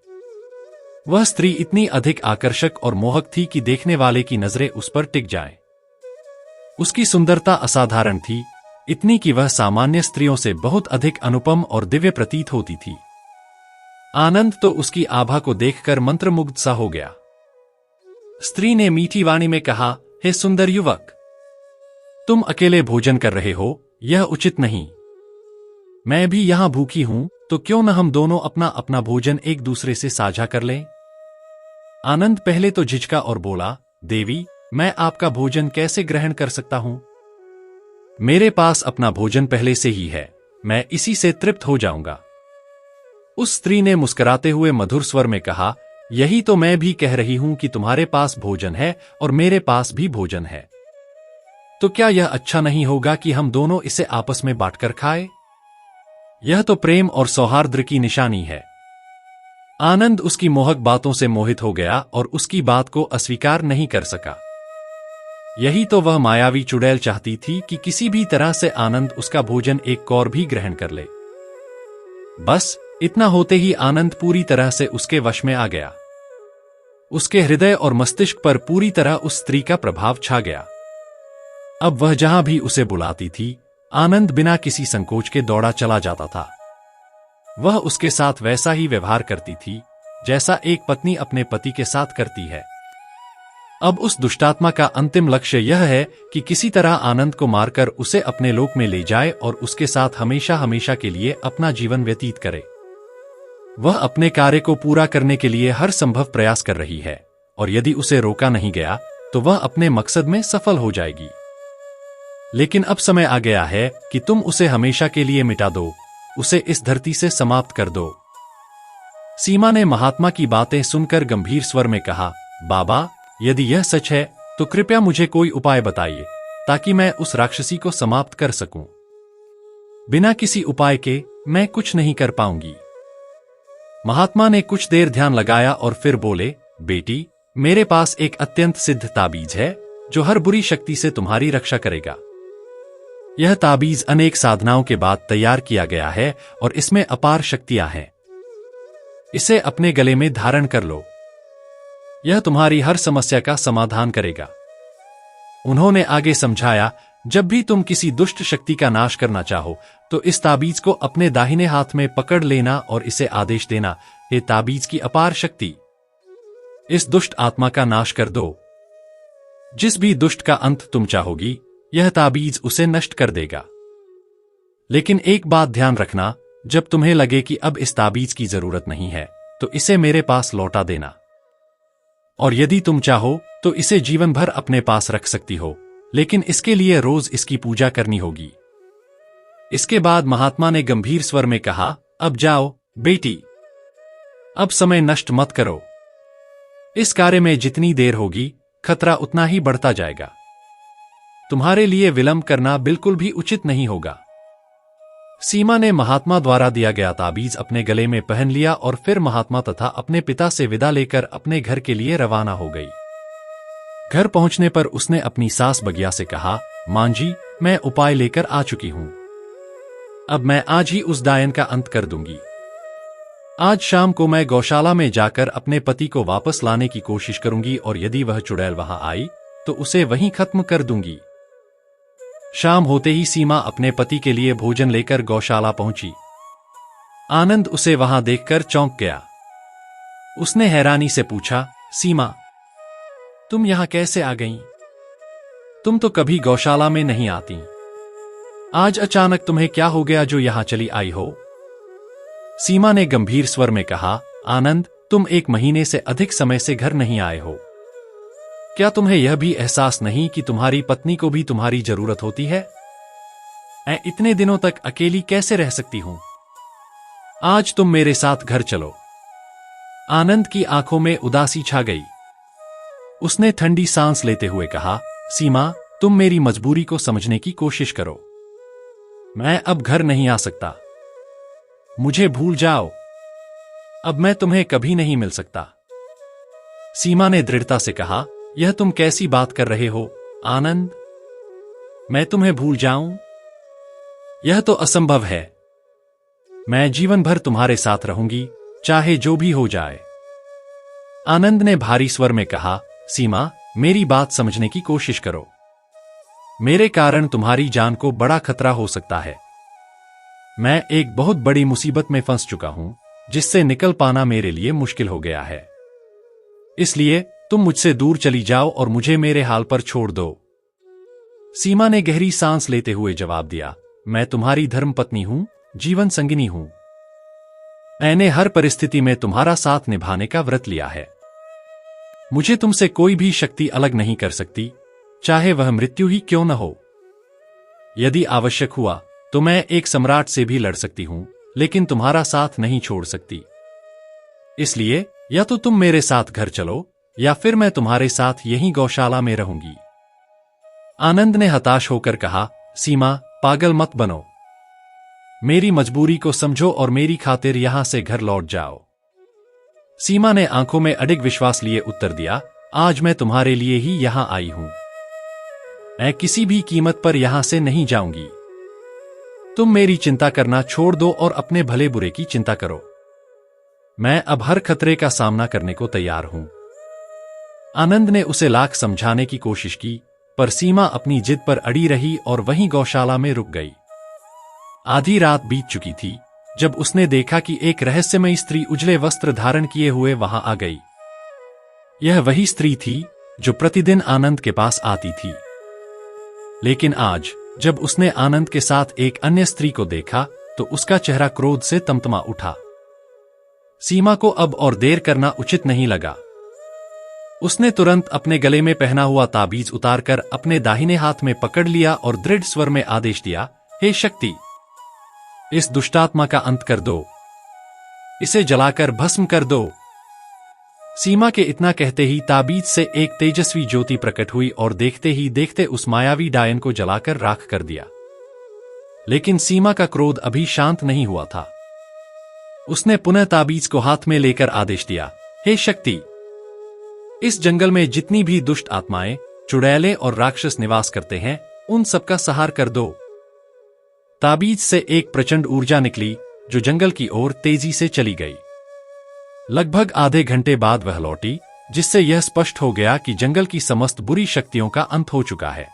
वह स्त्री इतनी अधिक आकर्षक और मोहक थी कि देखने वाले की नजरें उस पर टिक जाएं। उसकी सुंदरता असाधारण थी, इतनी कि वह सामान्य स्त्रियों से बहुत अधिक अनुपम और दिव्य प्रतीत होती थी। आनंद तो उसकी आभा को देखकर मंत्रमुग्ध सा हो गया। स्त्री ने मीठी वाणी में कहा, हे सुंदर युवक, तुम अकेले भोजन कर रहे हो, यह उचित नहीं। मैं भी यहां भूखी हूं, तो क्यों न हम दोनों अपना अपना भोजन एक दूसरे से साझा कर लें? आनंद पहले तो झिझका और बोला, देवी, मैं आपका भोजन कैसे ग्रहण कर सकता हूं? मेरे पास अपना भोजन पहले से ही है, मैं इसी से तृप्त हो जाऊंगा। उस स्त्री ने मुस्कुराते हुए मधुर स्वर में कहा, यही तो मैं भी कह रही हूं कि तुम्हारे पास भोजन है और मेरे पास भी भोजन है। तो क्या यह अच्छा नहीं होगा कि हम दोनों इसे आपस में बांटकर खाएं? यह तो प्रेम और सौहार्द की निशानी है। आनंद उसकी मोहक बातों से मोहित हो गया और उसकी बात को अस्वीकार नहीं कर सका। यही तो वह मायावी चुड़ैल चाहती थी कि किसी भी तरह से आनंद उसका भोजन एक कौर भी ग्रहण कर ले। बस इतना होते ही आनंद पूरी तरह से उसके वश में आ गया। उसके हृदय और मस्तिष्क पर पूरी तरह उस स्त्री का प्रभाव छा गया। अब वह जहां भी उसे बुलाती थी, आनंद बिना किसी संकोच के दौड़ा चला जाता था। वह उसके साथ वैसा ही व्यवहार करती थी जैसा एक पत्नी अपने पति के साथ करती है। अब उस दुष्टात्मा का अंतिम लक्ष्य यह है कि किसी तरह आनंद को मारकर उसे अपने लोक में ले जाए और उसके साथ हमेशा हमेशा के लिए अपना जीवन व्यतीत करे। वह अपने कार्य को पूरा करने के लिए हर संभव प्रयास कर रही है, और यदि उसे रोका नहीं गया तो वह अपने मकसद में सफल हो जाएगी। लेकिन अब समय आ गया है कि तुम उसे हमेशा के लिए मिटा दो, उसे इस धरती से समाप्त कर दो। सीमा ने महात्मा की बातें सुनकर गंभीर स्वर में कहा, बाबा, यदि यह सच है तो कृपया मुझे कोई उपाय बताइए ताकि मैं उस राक्षसी को समाप्त कर सकूं। बिना किसी उपाय के मैं कुछ नहीं कर पाऊंगी। महात्मा ने कुछ देर ध्यान लगाया और फिर बोले, बेटी, मेरे पास एक अत्यंत सिद्ध ताबीज है जो हर बुरी शक्ति से तुम्हारी रक्षा करेगा। यह ताबीज अनेक साधनाओं के बाद तैयार किया गया है और इसमें अपार शक्तियां हैं। इसे अपने गले में धारण कर लो। यह तुम्हारी हर समस्या का समाधान करेगा। उन्होंने आगे समझाया, जब भी तुम किसी दुष्ट शक्ति का नाश करना चाहो तो इस ताबीज को अपने दाहिने हाथ में पकड़ लेना और इसे आदेश देना, हे ताबीज की अपार शक्ति, इस दुष्ट आत्मा का नाश कर दो। जिस भी दुष्ट का अंत तुम चाहोगी, यह ताबीज उसे नष्ट कर देगा। लेकिन एक बात ध्यान रखना, जब तुम्हें लगे कि अब इस ताबीज की जरूरत नहीं है तो इसे मेरे पास लौटा देना, और यदि तुम चाहो तो इसे जीवन भर अपने पास रख सकती हो, लेकिन इसके लिए रोज इसकी पूजा करनी होगी। इसके बाद महात्मा ने गंभीर स्वर में कहा, अब जाओ बेटी, अब समय नष्ट मत करो। इस कार्य में जितनी देर होगी खतरा उतना ही बढ़ता जाएगा। तुम्हारे लिए विलंब करना बिल्कुल भी उचित नहीं होगा। सीमा ने महात्मा द्वारा दिया गया ताबीज अपने गले में पहन लिया और फिर महात्मा तथा अपने पिता से विदा लेकर अपने घर के लिए रवाना हो गई। घर पहुंचने पर उसने अपनी सास बगिया से कहा, मां जी, मैं उपाय लेकर आ चुकी हूं। अब मैं आज ही उस डायन का अंत कर दूंगी। आज शाम को मैं गौशाला में जाकर अपने पति को वापस लाने की कोशिश करूंगी और यदि वह चुड़ैल वहां आई तो उसे वहीं खत्म कर दूंगी। शाम होते ही सीमा अपने पति के लिए भोजन लेकर गौशाला पहुंची। आनंद उसे वहां देखकर चौंक गया। उसने हैरानी से पूछा, सीमा, तुम यहां कैसे आ गईं? तुम तो कभी गौशाला में नहीं आती। आज अचानक तुम्हें क्या हो गया जो यहां चली आई हो? सीमा ने गंभीर स्वर में कहा, आनंद, तुम 1 महीने से अधिक समय से घर नहीं आए हो। क्या तुम्हें यह भी एहसास नहीं कि तुम्हारी पत्नी को भी तुम्हारी जरूरत होती है? मैं इतने दिनों तक अकेली कैसे रह सकती हूं? आज तुम मेरे साथ घर चलो। आनंद की आंखों में उदासी छा गई। उसने ठंडी सांस लेते हुए कहा, सीमा, तुम मेरी मजबूरी को समझने की कोशिश करो। मैं अब घर नहीं आ सकता। मुझे भूल जाओ। अब मैं तुम्हें कभी नहीं मिल सकता। सीमा ने दृढ़ता से कहा, यह तुम कैसी बात कर रहे हो आनंद? मैं तुम्हें भूल जाऊं? यह तो असंभव है। मैं जीवन भर तुम्हारे साथ रहूंगी, चाहे जो भी हो जाए। आनंद ने भारी स्वर में कहा, सीमा, मेरी बात समझने की कोशिश करो। मेरे कारण तुम्हारी जान को बड़ा खतरा हो सकता है। मैं एक बहुत बड़ी मुसीबत में फंस चुका हूं, जिससे निकल पाना मेरे लिए मुश्किल हो गया है। इसलिए तुम मुझसे दूर चली जाओ और मुझे मेरे हाल पर छोड़ दो। सीमा ने गहरी सांस लेते हुए जवाब दिया, मैं तुम्हारी धर्मपत्नी हूं, जीवन संगिनी हूं। मैंने हर परिस्थिति में तुम्हारा साथ निभाने का व्रत लिया है। मुझे तुमसे कोई भी शक्ति अलग नहीं कर सकती, चाहे वह मृत्यु ही क्यों न हो। यदि आवश्यक हुआ तो मैं एक सम्राट से भी लड़ सकती हूं, लेकिन तुम्हारा साथ नहीं छोड़ सकती। इसलिए या तो तुम मेरे साथ घर चलो या फिर मैं तुम्हारे साथ यहीं गौशाला में रहूंगी। आनंद ने हताश होकर कहा, सीमा, पागल मत बनो। मेरी मजबूरी को समझो और मेरी खातिर यहां से घर लौट जाओ। सीमा ने आंखों में अडिग विश्वास लिए उत्तर दिया, आज मैं तुम्हारे लिए ही यहां आई हूं। मैं किसी भी कीमत पर यहां से नहीं जाऊंगी। तुम मेरी चिंता करना छोड़ दो और अपने भले बुरे की चिंता करो। मैं अब हर खतरे का सामना करने को तैयार हूं। आनंद ने उसे लाख समझाने की कोशिश की, पर सीमा अपनी जिद पर अड़ी रही और वहीं गौशाला में रुक गई। आधी रात बीत चुकी थी जब उसने देखा कि एक रहस्यमयी स्त्री उजले वस्त्र धारण किए हुए वहां आ गई। यह वही स्त्री थी जो प्रतिदिन आनंद के पास आती थी। लेकिन आज जब उसने आनंद के साथ एक अन्य स्त्री को देखा तो उसका चेहरा क्रोध से तमतमा उठा। सीमा को अब और देर करना उचित नहीं लगा। उसने तुरंत अपने गले में पहना हुआ ताबीज उतारकर अपने दाहिने हाथ में पकड़ लिया और दृढ़ स्वर में आदेश दिया, हे शक्ति, इस दुष्टात्मा का अंत कर दो। इसे जलाकर भस्म कर दो। सीमा के इतना कहते ही ताबीज से एक तेजस्वी ज्योति प्रकट हुई और देखते ही देखते उस मायावी डायन को जलाकर राख कर दिया। लेकिन सीमा का क्रोध अभी शांत नहीं हुआ था। उसने पुनः ताबीज को हाथ में लेकर आदेश दिया, हे शक्ति, इस जंगल में जितनी भी दुष्ट आत्माएं, चुड़ैलें और राक्षस निवास करते हैं, उन सबका संहार कर दो। ताबीज से एक प्रचंड ऊर्जा निकली जो जंगल की ओर तेजी से चली गई। लगभग आधे घंटे बाद वह लौटी जिससे यह स्पष्ट हो गया कि जंगल की समस्त बुरी शक्तियों का अंत हो चुका है।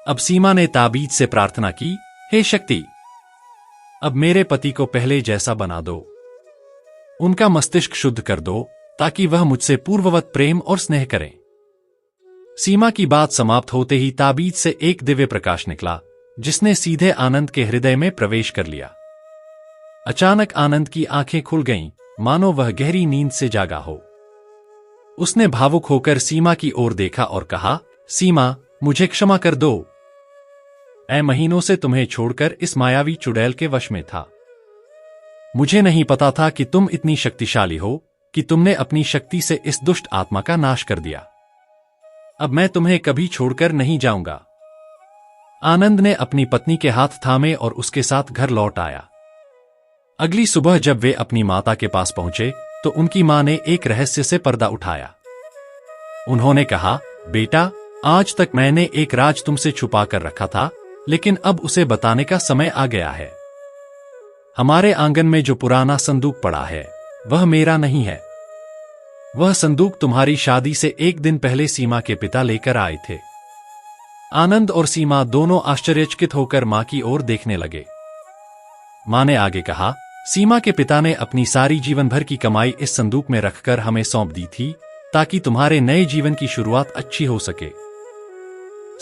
अब सीमा ने ताबीज से प्रार्थना की, हे शक्ति, अब मेरे पति को पहले जैसा बना दो। उनका मस्तिष्क शुद्ध कर दो ताकि वह मुझसे पूर्ववत प्रेम और स्नेह करें। सीमा की बात समाप्त होते ही ताबीज से एक दिव्य प्रकाश निकला, जिसने सीधे आनंद के हृदय में प्रवेश कर लिया। अचानक आनंद की आंखें खुल गईं, मानो वह गहरी नींद से जागा हो। उसने भावुक होकर सीमा की ओर देखा और कहा, सीमा, मुझे क्षमा कर दो। मैं महीनों से तुम्हें छोड़कर इस मायावी चुड़ैल के वश में था। मुझे नहीं पता था कि तुम इतनी शक्तिशाली हो कि तुमने अपनी शक्ति से इस दुष्ट आत्मा का नाश कर दिया। अब मैं तुम्हें कभी छोड़कर नहीं जाऊंगा। आनंद ने अपनी पत्नी के हाथ थामे और उसके साथ घर लौट आया। अगली सुबह जब वे अपनी माता के पास पहुंचे तो उनकी मां ने एक रहस्य से पर्दा उठाया। उन्होंने कहा, बेटा, आज तक मैंने एक राज तुमसे छुपा कर रखा था, लेकिन अब उसे बताने का समय आ गया है। हमारे आंगन में जो पुराना संदूक पड़ा है वह मेरा नहीं है। वह संदूक तुम्हारी शादी से एक दिन पहले सीमा के पिता लेकर आए थे। आनंद और सीमा दोनों आश्चर्यचकित होकर मां की ओर देखने लगे। मां ने आगे कहा, सीमा के पिता ने अपनी सारी जीवन भर की कमाई इस संदूक में रखकर हमें सौंप दी थी ताकि तुम्हारे नए जीवन की शुरुआत अच्छी हो सके।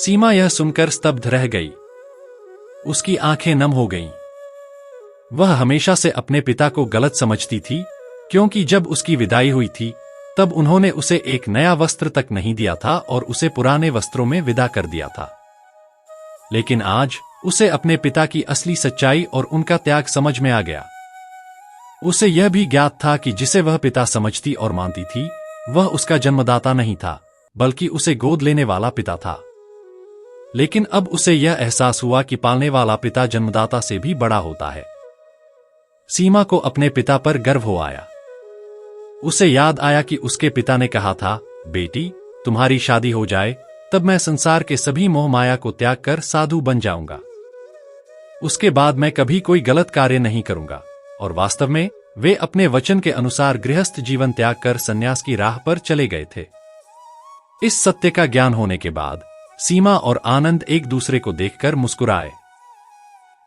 सीमा यह सुनकर स्तब्ध रह गई। उसकी आंखें नम हो गईं। वह हमेशा से अपने पिता को गलत समझती थी, क्योंकि जब उसकी विदाई हुई थी तब उन्होंने उसे एक नया वस्त्र तक नहीं दिया था और उसे पुराने वस्त्रों में विदा कर दिया था। लेकिन आज उसे अपने पिता की असली सच्चाई और उनका त्याग समझ में आ गया। उसे यह भी ज्ञात था कि जिसे वह पिता समझती और मानती थी वह उसका जन्मदाता नहीं था, बल्कि उसे गोद लेने वाला पिता था। लेकिन अब उसे यह एहसास हुआ कि पालने वाला पिता जन्मदाता से भी बड़ा होता है। सीमा को अपने पिता पर गर्व हो आया। उसे याद आया कि उसके पिता ने कहा था, बेटी, तुम्हारी शादी हो जाए तब मैं संसार के सभी मोह माया को त्याग कर साधु बन जाऊंगा। उसके बाद मैं कभी कोई गलत कार्य नहीं करूंगा। और वास्तव में वे अपने वचन के अनुसार गृहस्थ जीवन त्याग कर संन्यास की राह पर चले गए थे। इस सत्य का ज्ञान होने के बाद सीमा और आनंद एक दूसरे को देखकर मुस्कुराए।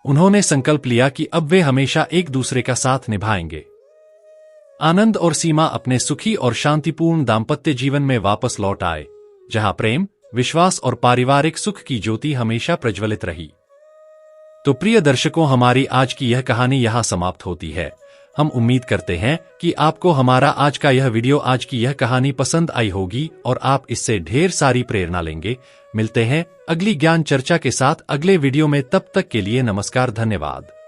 उन्होंने संकल्प लिया कि अब वे हमेशा एक दूसरे का साथ निभाएंगे। आनंद और सीमा अपने सुखी और शांतिपूर्ण दाम्पत्य जीवन में वापस लौट आए, जहां प्रेम, विश्वास और पारिवारिक सुख की ज्योति हमेशा प्रज्वलित रही। तो प्रिय दर्शकों, हमारी आज की यह कहानी यहां समाप्त होती है। हम उम्मीद करते हैं कि आपको हमारा आज की यह कहानी पसंद आई होगी और आप इससे ढेर सारी प्रेरणा लेंगे। मिलते हैं अगली ज्ञान चर्चा के साथ अगले वीडियो में। तब तक के लिए नमस्कार, धन्यवाद।